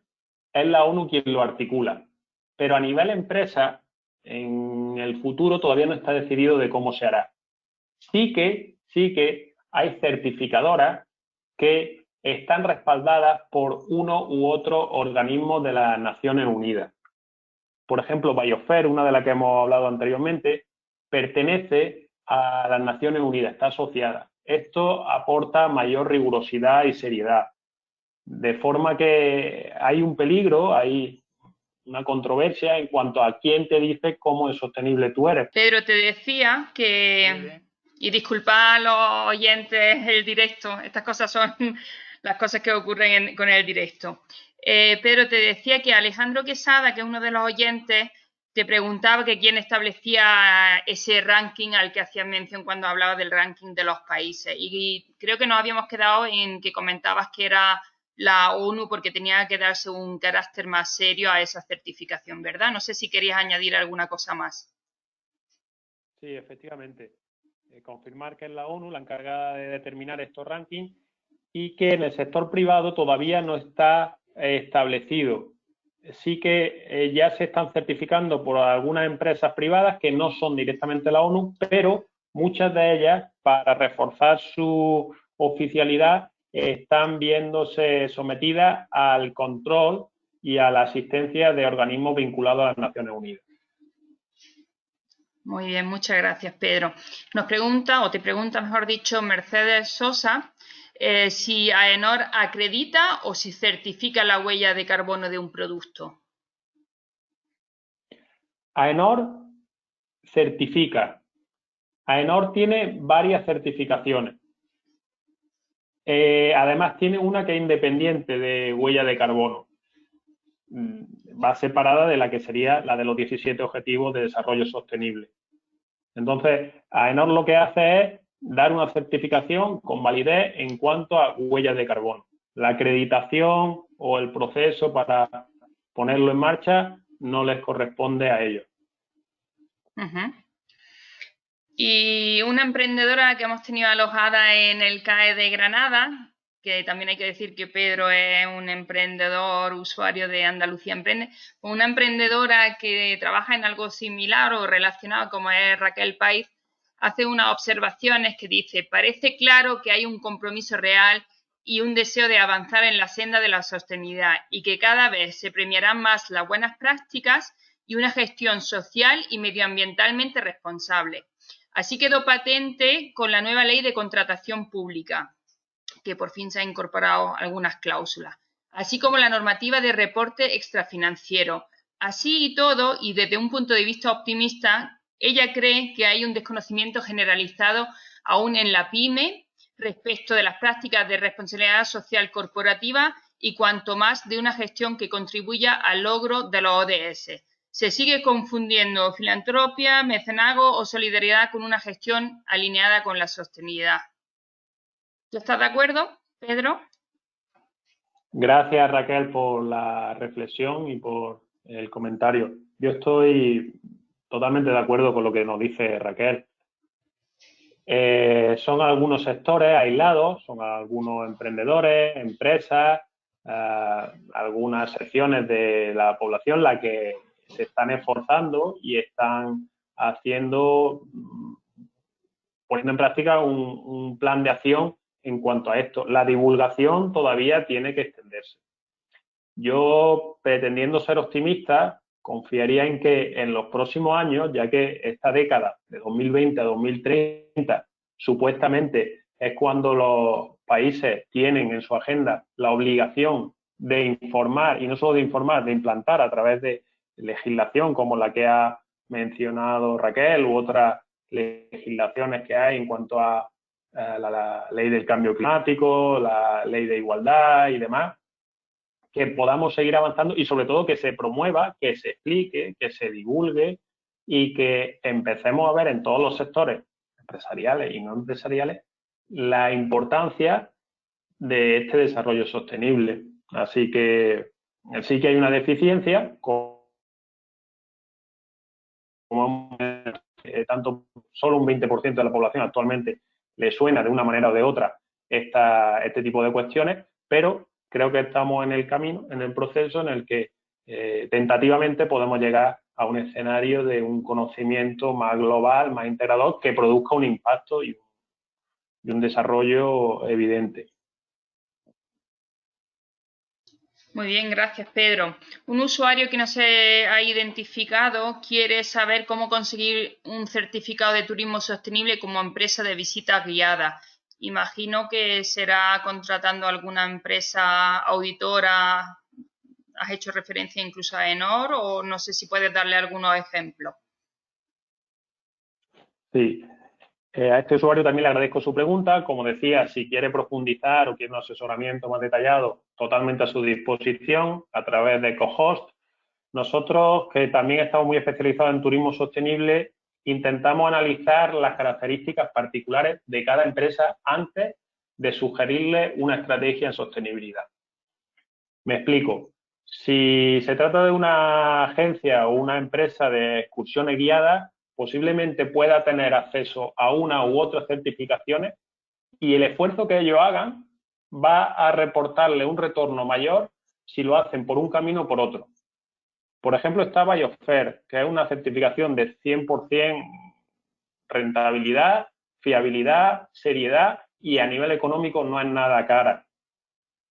es la ONU quien lo articula, pero a nivel empresa, en el futuro todavía no está decidido de cómo se hará. Sí que hay certificadoras que están respaldadas por uno u otro organismo de las Naciones Unidas. Por ejemplo, Biosphere, una de las que hemos hablado anteriormente, pertenece a las Naciones Unidas, está asociada. Esto aporta mayor rigurosidad y seriedad. De forma que hay un peligro, hay una controversia en cuanto a quién te dice cómo es sostenible tú eres. Pedro, te decía que, y disculpa a los oyentes el directo, estas cosas son las cosas que ocurren con el directo. Pedro, te decía que Alejandro Quesada, que es uno de los oyentes, te preguntaba que quién establecía ese ranking al que hacías mención cuando hablaba del ranking de los países. Y creo que nos habíamos quedado en que comentabas que era la ONU porque tenía que darse un carácter más serio a esa certificación, ¿verdad? No sé si querías añadir alguna cosa más. Sí, efectivamente. Confirmar que es la ONU la encargada de determinar estos rankings y que en el sector privado todavía no está establecido. Sí que ya se están certificando por algunas empresas privadas que no son directamente la ONU, pero muchas de ellas, para reforzar su oficialidad, están viéndose sometidas al control y a la asistencia de organismos vinculados a las Naciones Unidas. Muy bien, muchas gracias, Pedro. Nos pregunta, o te pregunta, mejor dicho, Mercedes Sosa, si AENOR acredita o si certifica la huella de carbono de un producto. AENOR certifica. AENOR tiene varias certificaciones. Además, tiene una que es independiente de huella de carbono. Va separada de la que sería la de los 17 Objetivos de Desarrollo Sostenible. Entonces, AENOR lo que hace es dar una certificación con validez en cuanto a huellas de carbono. La acreditación o el proceso para ponerlo en marcha no les corresponde a ellos. Y una emprendedora que hemos tenido alojada en el CAE de Granada, que también hay que decir que Pedro es un emprendedor usuario de Andalucía Emprende, una emprendedora que trabaja en algo similar o relacionado como es Raquel Paiz, hace unas observaciones que dice: parece claro que hay un compromiso real y un deseo de avanzar en la senda de la sostenibilidad y que cada vez se premiarán más las buenas prácticas y una gestión social y medioambientalmente responsable. Así quedó patente con la nueva ley de contratación pública, que por fin se han incorporado algunas cláusulas, así como la normativa de reporte extrafinanciero. Así y todo, y desde un punto de vista optimista, ella cree que hay un desconocimiento generalizado aún en la PYME respecto de las prácticas de responsabilidad social corporativa y cuanto más de una gestión que contribuya al logro de los ODS. Se sigue confundiendo filantropía, mecenazgo o solidaridad con una gestión alineada con la sostenibilidad. ¿Tú estás de acuerdo, Pedro? Gracias, Raquel, por la reflexión y por el comentario. Yo estoy totalmente de acuerdo con lo que nos dice Raquel. Son algunos sectores aislados, son algunos emprendedores, empresas, algunas secciones de la población las que se están esforzando y están poniendo en práctica un plan de acción en cuanto a esto. La divulgación todavía tiene que extenderse. Yo, pretendiendo ser optimista, confiaría en que en los próximos años, ya que esta década, de 2020 a 2030, supuestamente es cuando los países tienen en su agenda la obligación de informar, y no solo de informar, de implantar a través de legislación como la que ha mencionado Raquel u otras legislaciones que hay en cuanto a la ley del cambio climático, la ley de igualdad y demás, que podamos seguir avanzando y sobre todo que se promueva, que se explique, que se divulgue y que empecemos a ver en todos los sectores empresariales y no empresariales la importancia de este desarrollo sostenible. Así que sí que hay una deficiencia, como tanto solo un 20% de la población actualmente le suena de una manera o de otra este tipo de cuestiones, pero creo que estamos en el camino, en el proceso en el que tentativamente podemos llegar a un escenario de un conocimiento más global, más integrador, que produzca un impacto y un desarrollo evidente. Muy bien, gracias, Pedro. Un usuario que no se ha identificado quiere saber cómo conseguir un certificado de turismo sostenible como empresa de visitas guiadas. Imagino que será contratando a alguna empresa auditora. ¿Has hecho referencia incluso a Enor o no sé si puedes darle algunos ejemplos? Sí. A este usuario también le agradezco su pregunta. Como decía, si quiere profundizar o quiere un asesoramiento más detallado, totalmente a su disposición a través de Cohost. Nosotros, que también estamos muy especializados en turismo sostenible, intentamos analizar las características particulares de cada empresa antes de sugerirle una estrategia en sostenibilidad. Me explico. Si se trata de una agencia o una empresa de excursiones guiadas, posiblemente pueda tener acceso a una u otras certificaciones y el esfuerzo que ellos hagan va a reportarle un retorno mayor si lo hacen por un camino o por otro. Por ejemplo, está Biosphere, que es una certificación de 100% rentabilidad, fiabilidad, seriedad y a nivel económico no es nada cara.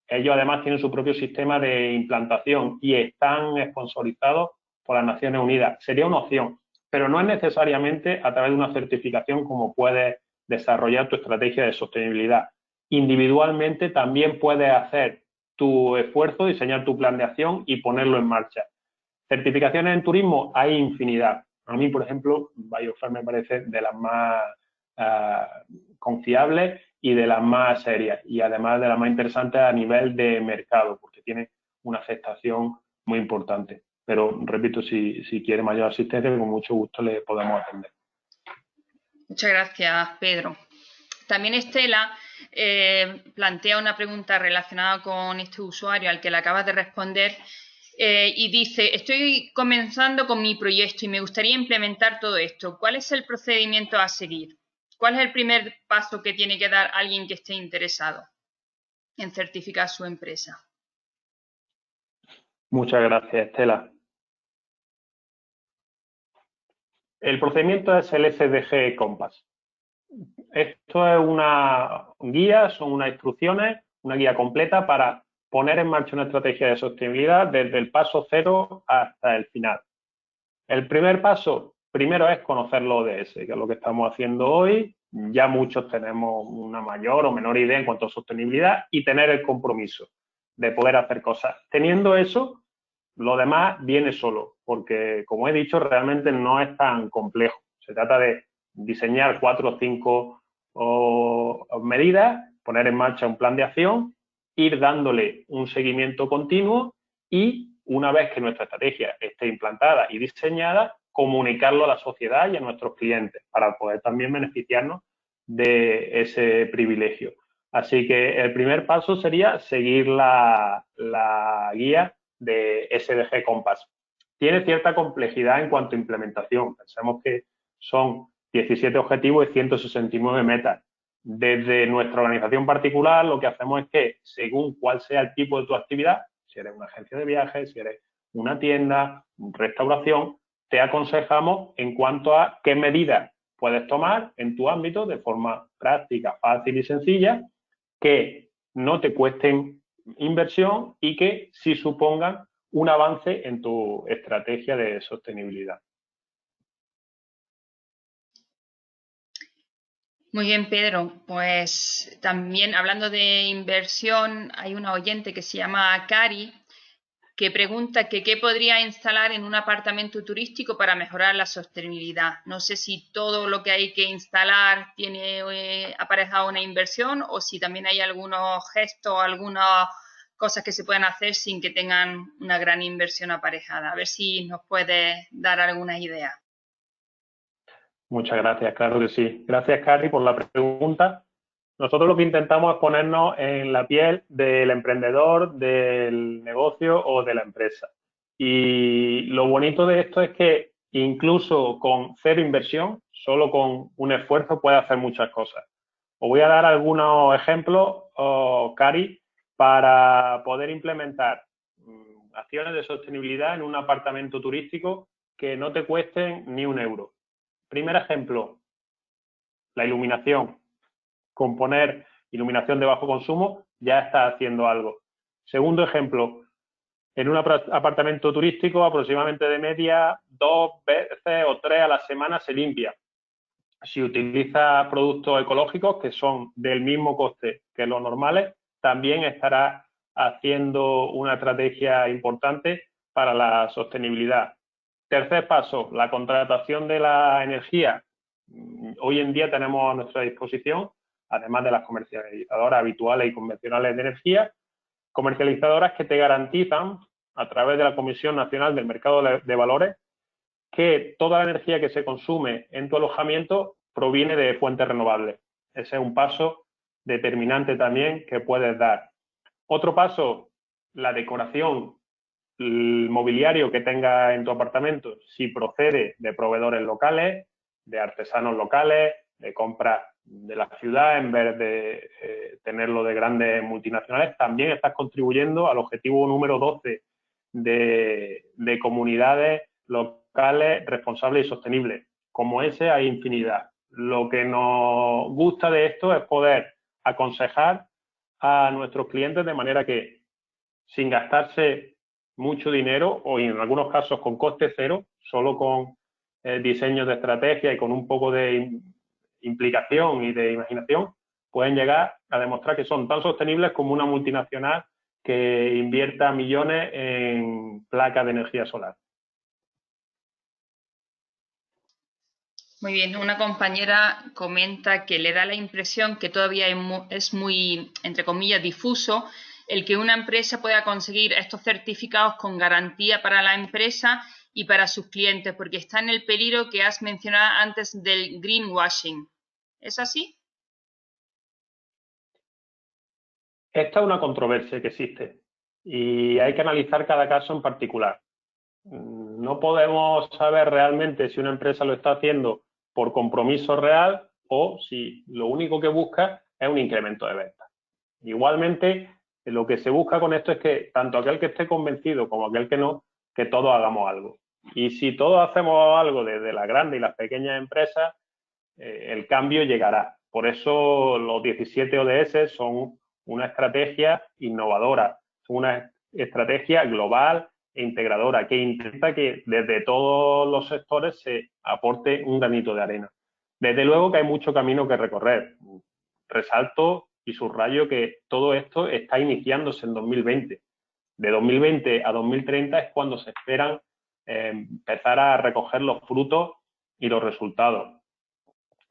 Ellos además tienen su propio sistema de implantación y están sponsorizados por las Naciones Unidas. Sería una opción, pero no es necesariamente a través de una certificación como puedes desarrollar tu estrategia de sostenibilidad. Individualmente también puedes hacer tu esfuerzo, diseñar tu plan de acción y ponerlo en marcha. Certificaciones en turismo hay infinidad. A mí, por ejemplo, Biosphere me parece de las más confiables y de las más serias y además de las más interesantes a nivel de mercado, porque tiene una aceptación muy importante. Pero, repito, si quiere mayor asistencia, con mucho gusto le podemos atender. Muchas gracias, Pedro. También Estela plantea una pregunta relacionada con este usuario al que le acabas de responder y dice, estoy comenzando con mi proyecto y me gustaría implementar todo esto. ¿Cuál es el procedimiento a seguir? ¿Cuál es el primer paso que tiene que dar alguien que esté interesado en certificar su empresa? Muchas gracias, Estela. El procedimiento es el SDG Compass. Esto es una guía, son unas instrucciones, una guía completa para poner en marcha una estrategia de sostenibilidad desde el paso cero hasta el final. El primer paso, primero es conocer los ODS, que es lo que estamos haciendo hoy. Ya muchos tenemos una mayor o menor idea en cuanto a sostenibilidad y tener el compromiso de poder hacer cosas. Teniendo eso, lo demás viene solo, porque, como he dicho, realmente no es tan complejo. Se trata de diseñar 4 o 5 medidas, poner en marcha un plan de acción, ir dándole un seguimiento continuo y, una vez que nuestra estrategia esté implantada y diseñada, comunicarlo a la sociedad y a nuestros clientes para poder también beneficiarnos de ese privilegio. Así que el primer paso sería seguir la guía de SDG Compass. Tiene cierta complejidad en cuanto a implementación. Pensemos que son 17 objetivos y 169 metas. Desde nuestra organización particular, lo que hacemos es que, según cuál sea el tipo de tu actividad, si eres una agencia de viajes, si eres una tienda, restauración, te aconsejamos en cuanto a qué medidas puedes tomar en tu ámbito de forma práctica, fácil y sencilla, que no te cuesten inversión y que sí supongan un avance en tu estrategia de sostenibilidad. Muy bien, Pedro. Pues también hablando de inversión, hay una oyente que se llama Cari que pregunta que qué podría instalar en un apartamento turístico para mejorar la sostenibilidad. No sé si todo lo que hay que instalar tiene aparejado una inversión o si también hay algunos gestos, algunas cosas que se pueden hacer sin que tengan una gran inversión aparejada. A ver si nos puedes dar alguna idea. Muchas gracias, claro que sí. Gracias, Cari, por la pregunta. Nosotros lo que intentamos es ponernos en la piel del emprendedor, del negocio o de la empresa. Y lo bonito de esto es que incluso con cero inversión, solo con un esfuerzo, puede hacer muchas cosas. Os voy a dar algunos ejemplos, Cari, para poder implementar acciones de sostenibilidad en un apartamento turístico que no te cuesten ni un euro. Primer ejemplo, la iluminación. Con poner iluminación de bajo consumo ya está haciendo algo. Segundo ejemplo, en un apartamento turístico aproximadamente de media 2 veces o 3 a la semana se limpia. Si utiliza productos ecológicos que son del mismo coste que los normales, también estará haciendo una estrategia importante para la sostenibilidad. Tercer paso, la contratación de la energía. Hoy en día tenemos a nuestra disposición, además de las comercializadoras habituales y convencionales de energía, comercializadoras que te garantizan, a través de la Comisión Nacional del Mercado de Valores, que toda la energía que se consume en tu alojamiento proviene de fuentes renovables. Ese es un paso determinante también que puedes dar. Otro paso, la decoración, el mobiliario que tengas en tu apartamento, si procede de proveedores locales, de artesanos locales, de compras de la ciudad en vez de tenerlo de grandes multinacionales, también estás contribuyendo al objetivo número 12 de comunidades locales responsables y sostenibles. Como ese hay infinidad. Lo que nos gusta de esto es poder aconsejar a nuestros clientes de manera que, sin gastarse mucho dinero o en algunos casos con coste cero, solo con diseños de estrategia y con un poco de implicación y de imaginación, pueden llegar a demostrar que son tan sostenibles como una multinacional que invierta millones en placas de energía solar. Muy bien, una compañera comenta que le da la impresión que todavía es muy, entre comillas, difuso el que una empresa pueda conseguir estos certificados con garantía para la empresa y para sus clientes, porque está en el peligro que has mencionado antes del greenwashing. ¿Es así? Esta es una controversia que existe y hay que analizar cada caso en particular. No podemos saber realmente si una empresa lo está haciendo por compromiso real o si lo único que busca es un incremento de ventas. Igualmente, lo que se busca con esto es que tanto aquel que esté convencido como aquel que no, que todos hagamos algo. Y si todos hacemos algo desde las grandes y las pequeñas empresas, el cambio llegará. Por eso los 17 ODS son una estrategia innovadora, son una estrategia global e integradora que intenta que desde todos los sectores se aporte un granito de arena. Desde luego que hay mucho camino que recorrer. Resalto y subrayo que todo esto está iniciándose en 2020. De 2020 a 2030 es cuando se esperan empezar a recoger los frutos y los resultados.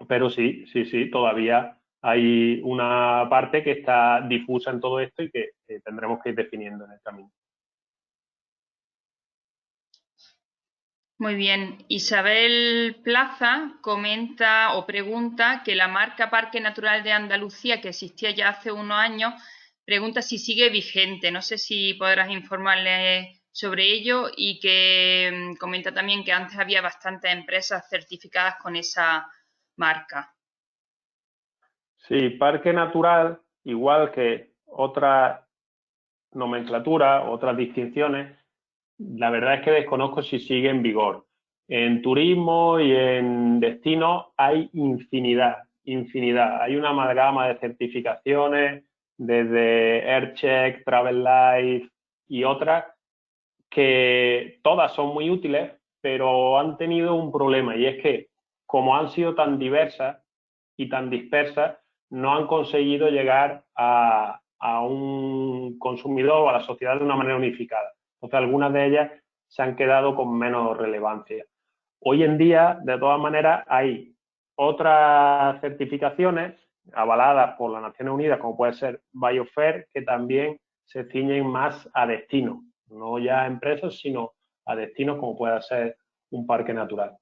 Pero sí, todavía hay una parte que está difusa en todo esto y que tendremos que ir definiendo en el camino. Muy bien. Isabel Plaza comenta o pregunta que la marca Parque Natural de Andalucía, que existía ya hace unos años, pregunta si sigue vigente. No sé si podrás informarle sobre ello y que comenta también que antes había bastantes empresas certificadas con esa marca. Sí, parque natural, igual que otras nomenclaturas, otras distinciones, la verdad es que desconozco si sigue en vigor. En turismo y en destino hay infinidad. Hay una amalgama de certificaciones, desde AirCheck, Travel Life y otras, que todas son muy útiles, pero han tenido un problema, y es que, como han sido tan diversas y tan dispersas, no han conseguido llegar a un consumidor o a la sociedad de una manera unificada. Entonces, algunas de ellas se han quedado con menos relevancia. Hoy en día, de todas maneras, hay otras certificaciones avaladas por las Naciones Unidas, como puede ser Biofair, que también se ciñen más a destino, no ya a empresas, sino a destinos como pueda ser un parque natural.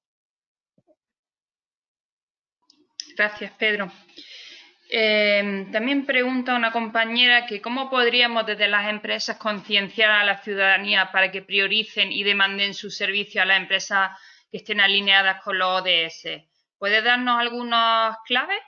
Gracias, Pedro. También pregunta una compañera que cómo podríamos desde las empresas concienciar a la ciudadanía para que prioricen y demanden su servicio a las empresas que estén alineadas con los ODS. ¿Puede darnos algunas claves?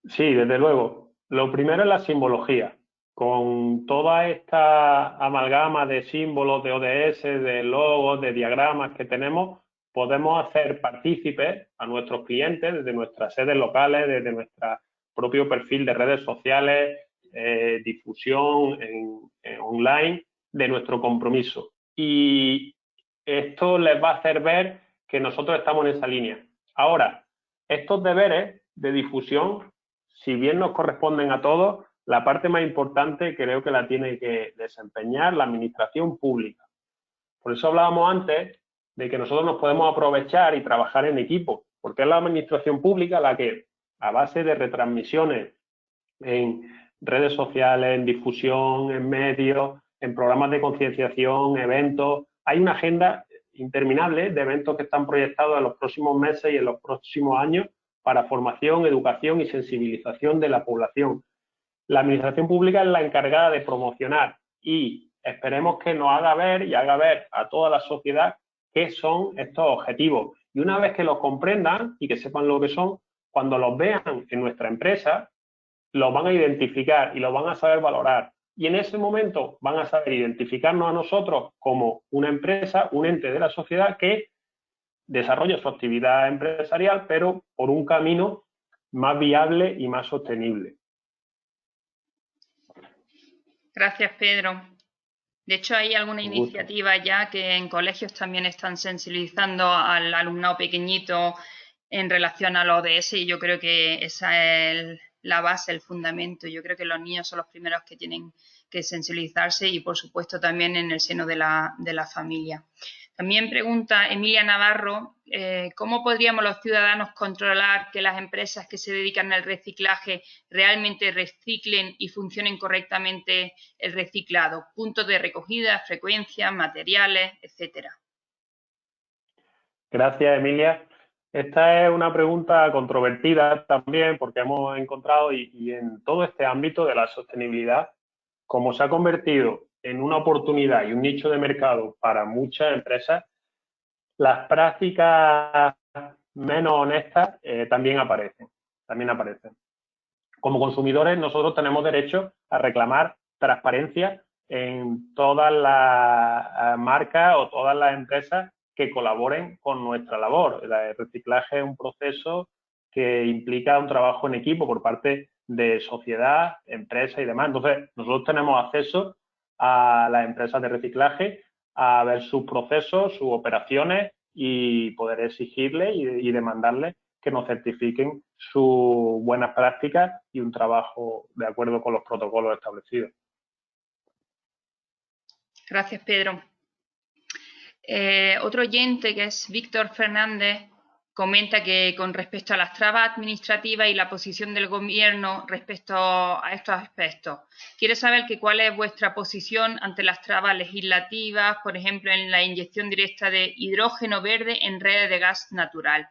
Sí, desde luego. Lo primero es la simbología. Con toda esta amalgama de símbolos, de ODS, de logos, de diagramas que tenemos, podemos hacer partícipes a nuestros clientes desde nuestras sedes locales, desde nuestro propio perfil de redes sociales, difusión online, de nuestro compromiso. Y esto les va a hacer ver que nosotros estamos en esa línea. Ahora, estos deberes de difusión, si bien nos corresponden a todos, la parte más importante creo que la tiene que desempeñar la administración pública. Por eso hablábamos antes de que nosotros nos podemos aprovechar y trabajar en equipo, porque es la administración pública la que, a base de retransmisiones en redes sociales, en difusión, en medios, en programas de concienciación, eventos, hay una agenda interminable de eventos que están proyectados en los próximos meses y en los próximos años para formación, educación y sensibilización de la población. La administración pública es la encargada de promocionar y esperemos que nos haga ver y haga ver a toda la sociedad qué son estos objetivos. Y una vez que los comprendan y que sepan lo que son, cuando los vean en nuestra empresa, los van a identificar y los van a saber valorar. Y en ese momento van a saber identificarnos a nosotros como una empresa, un ente de la sociedad que desarrolla su actividad empresarial, pero por un camino más viable y más sostenible. Gracias, Pedro. De hecho, hay alguna iniciativa ya que en colegios también están sensibilizando al alumnado pequeñito en relación a los ODS, y yo creo que esa es la base, el fundamento. Yo creo que los niños son los primeros que tienen que sensibilizarse y, por supuesto, también en el seno de la familia. También pregunta Emilia Navarro, ¿cómo podríamos los ciudadanos controlar que las empresas que se dedican al reciclaje realmente reciclen y funcionen correctamente el reciclado? Puntos de recogida, frecuencia, materiales, etcétera. Gracias, Emilia. Esta es una pregunta controvertida también porque hemos encontrado y en todo este ámbito de la sostenibilidad, como se ha convertido en una oportunidad y un nicho de mercado para muchas empresas, las prácticas menos honestas también aparecen. Como consumidores, nosotros tenemos derecho a reclamar transparencia en todas las marcas o todas las empresas que colaboren con nuestra labor. El reciclaje es un proceso que implica un trabajo en equipo por parte de sociedad, empresas y demás. Entonces, nosotros tenemos acceso a las empresas de reciclaje, a ver sus procesos, sus operaciones y poder exigirles y demandarles que nos certifiquen sus buenas prácticas y un trabajo de acuerdo con los protocolos establecidos. Gracias, Pedro. Otro oyente, que es Víctor Fernández, comenta que con respecto a las trabas administrativas y la posición del gobierno respecto a estos aspectos, quiere saber cuál es vuestra posición ante las trabas legislativas, por ejemplo, en la inyección directa de hidrógeno verde en redes de gas natural.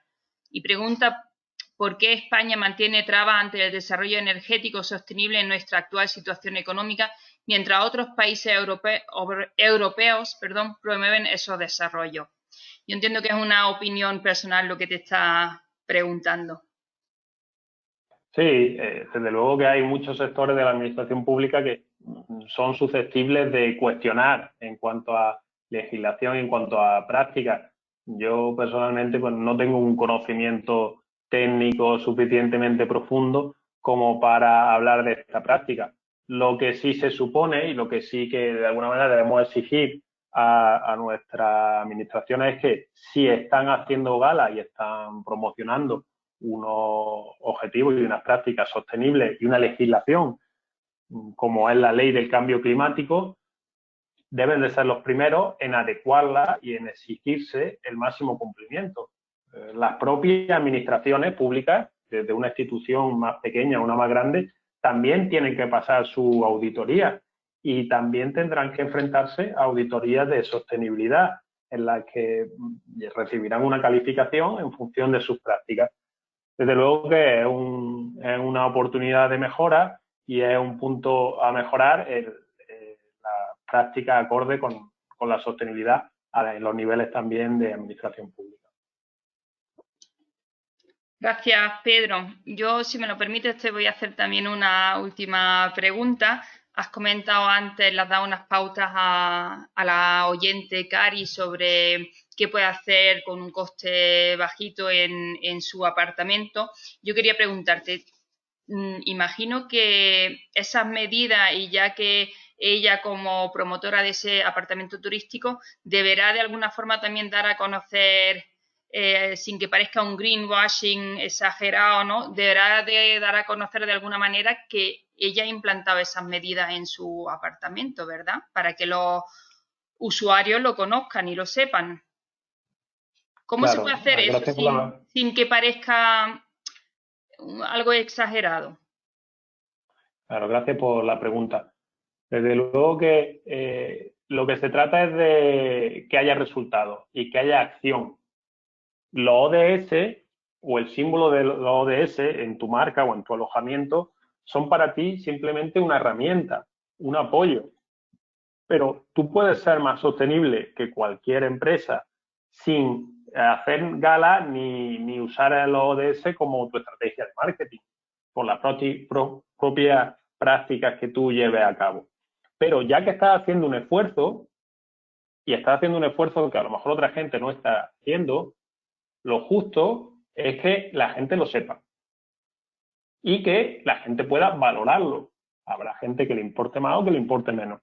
Y pregunta por qué España mantiene trabas ante el desarrollo energético sostenible en nuestra actual situación económica, mientras otros países europeos promueven esos desarrollos. Yo entiendo que es una opinión personal lo que te está preguntando. Sí, desde luego que hay muchos sectores de la administración pública que son susceptibles de cuestionar en cuanto a legislación y en cuanto a prácticas. Yo personalmente pues, no tengo un conocimiento técnico suficientemente profundo como para hablar de esta práctica. Lo que sí se supone y lo que sí que de alguna manera debemos exigir a nuestra administración es que si están haciendo gala y están promocionando unos objetivos y unas prácticas sostenibles y una legislación como es la ley del cambio climático, deben de ser los primeros en adecuarla y en exigirse el máximo cumplimiento. Las propias administraciones públicas, desde una institución más pequeña a una más grande, también tienen que pasar su auditoría y también tendrán que enfrentarse a auditorías de sostenibilidad en las que recibirán una calificación en función de sus prácticas. Desde luego que es una oportunidad de mejora y es un punto a mejorar la práctica acorde con la sostenibilidad en los niveles también de administración pública. Gracias, Pedro. Yo, si me lo permites, te voy a hacer también una última pregunta. Has comentado antes, le has dado unas pautas a la oyente Cari sobre qué puede hacer con un coste bajito en su apartamento. Yo quería preguntarte, imagino que esas medidas, y ya que ella como promotora de ese apartamento turístico deberá de alguna forma también dar a conocer, sin que parezca un greenwashing exagerado, ¿no? Deberá de dar a conocer de alguna manera que ella ha implantado esas medidas en su apartamento, ¿verdad? Para que los usuarios lo conozcan y lo sepan. ¿Cómo se puede Claro, hacer eso gracias por la, sin que parezca algo exagerado? claro, gracias por la pregunta. Desde luego que lo que se trata es de que haya resultados y que haya acción. Los ODS o el símbolo de los ODS en tu marca o en tu alojamiento son para ti simplemente una herramienta, un apoyo. Pero tú puedes ser más sostenible que cualquier empresa sin hacer gala ni usar los ODS como tu estrategia de marketing, por las propias prácticas que tú lleves a cabo. Pero ya que estás haciendo un esfuerzo, y estás haciendo un esfuerzo que a lo mejor otra gente no está haciendo, lo justo es que la gente lo sepa y que la gente pueda valorarlo. Habrá gente que le importe más o que le importe menos.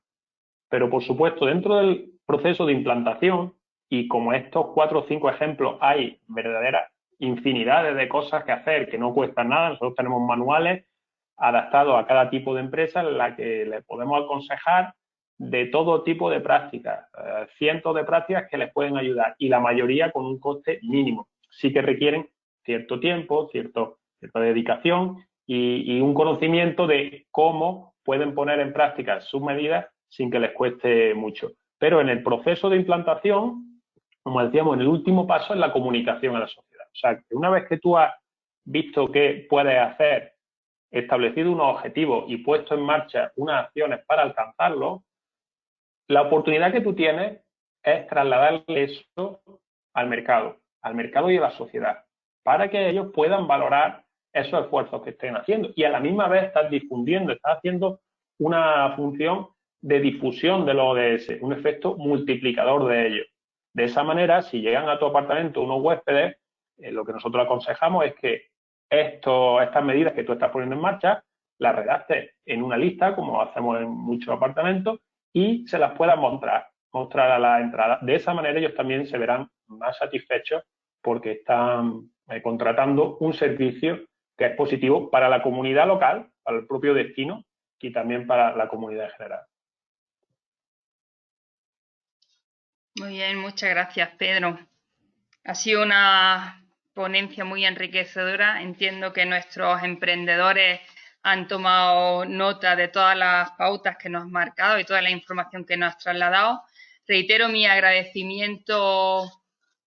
Pero, por supuesto, dentro del proceso de implantación, y como estos 4 o 5 ejemplos, hay verdaderas infinidades de cosas que hacer que no cuestan nada. Nosotros tenemos manuales adaptados a cada tipo de empresa en la que le podemos aconsejar de todo tipo de prácticas, cientos de prácticas que les pueden ayudar y la mayoría con un coste mínimo. Sí que requieren cierto tiempo, cierta dedicación y un conocimiento de cómo pueden poner en práctica sus medidas sin que les cueste mucho. Pero en el proceso de implantación, como decíamos, en el último paso es la comunicación a la sociedad. O sea, que una vez que tú has visto qué puedes hacer, establecido unos objetivos y puesto en marcha unas acciones para alcanzarlos, la oportunidad que tú tienes es trasladarle eso al mercado y a la sociedad, para que ellos puedan valorar esos esfuerzos que estén haciendo. Y a la misma vez estás difundiendo, estás haciendo una función de difusión de los ODS, un efecto multiplicador de ellos. De esa manera, si llegan a tu apartamento unos huéspedes, lo que nosotros aconsejamos es que estas medidas que tú estás poniendo en marcha las redactes en una lista, como hacemos en muchos apartamentos, y se las puedas mostrar a la entrada. De esa manera ellos también se verán más satisfechos porque están contratando un servicio que es positivo para la comunidad local, para el propio destino y también para la comunidad en general. Muy bien, muchas gracias, Pedro. Ha sido una ponencia muy enriquecedora. Entiendo que nuestros emprendedores han tomado nota de todas las pautas que nos has marcado y toda la información que nos has trasladado. Reitero mi agradecimiento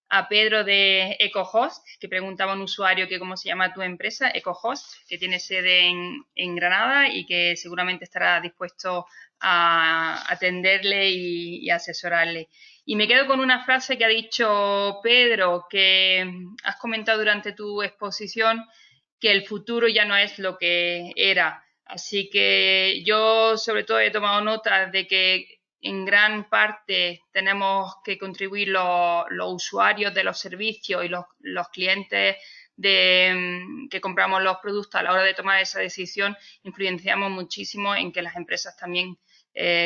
a Pedro de EcoHost, que preguntaba un usuario que cómo se llama tu empresa, EcoHost, que tiene sede en Granada y que seguramente estará dispuesto a atenderle y asesorarle. Y me quedo con una frase que ha dicho Pedro, que has comentado durante tu exposición, que el futuro ya no es lo que era. Así que yo sobre todo he tomado nota de que en gran parte tenemos que contribuir los usuarios de los servicios y los clientes que compramos los productos a la hora de tomar esa decisión, influenciamos muchísimo en que las empresas también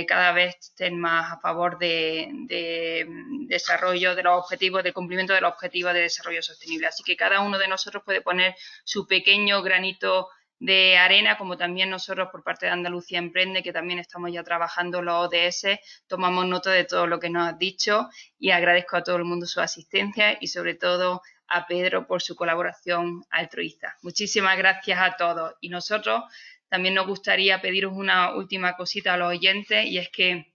cada vez estén más a favor de desarrollo de los objetivos, del cumplimiento de los objetivos de desarrollo sostenible. Así que cada uno de nosotros puede poner su pequeño granito de arena, como también nosotros por parte de Andalucía Emprende, que también estamos ya trabajando los ODS, tomamos nota de todo lo que nos has dicho y agradezco a todo el mundo su asistencia y sobre todo a Pedro por su colaboración altruista. Muchísimas gracias a todos y nosotros también nos gustaría pediros una última cosita a los oyentes y es que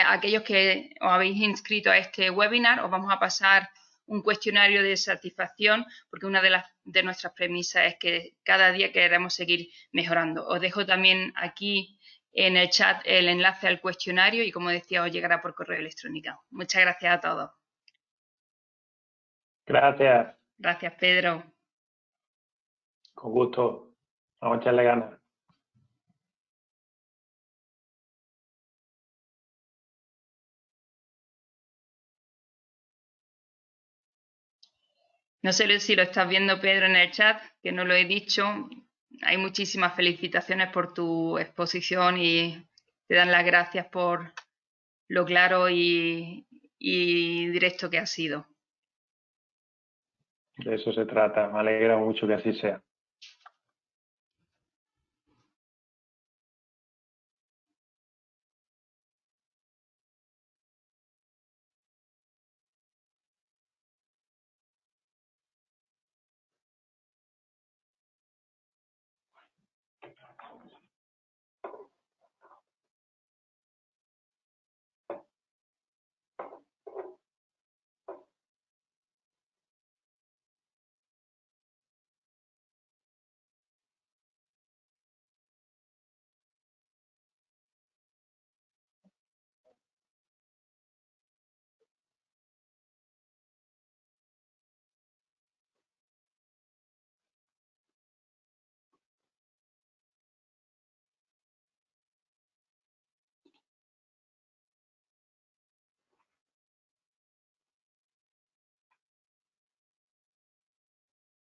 aquellos que os habéis inscrito a este webinar os vamos a pasar un cuestionario de satisfacción porque una de nuestras premisas es que cada día queremos seguir mejorando. Os dejo también aquí en el chat el enlace al cuestionario y como decía os llegará por correo electrónico. Muchas gracias a todos. Gracias. Gracias, Pedro. Con gusto. Vamos a echarle ganas. No sé si lo estás viendo, Pedro, en el chat, que no lo he dicho. Hay muchísimas felicitaciones por tu exposición y te dan las gracias por lo claro y directo que ha sido. De eso se trata. Me alegra mucho que así sea.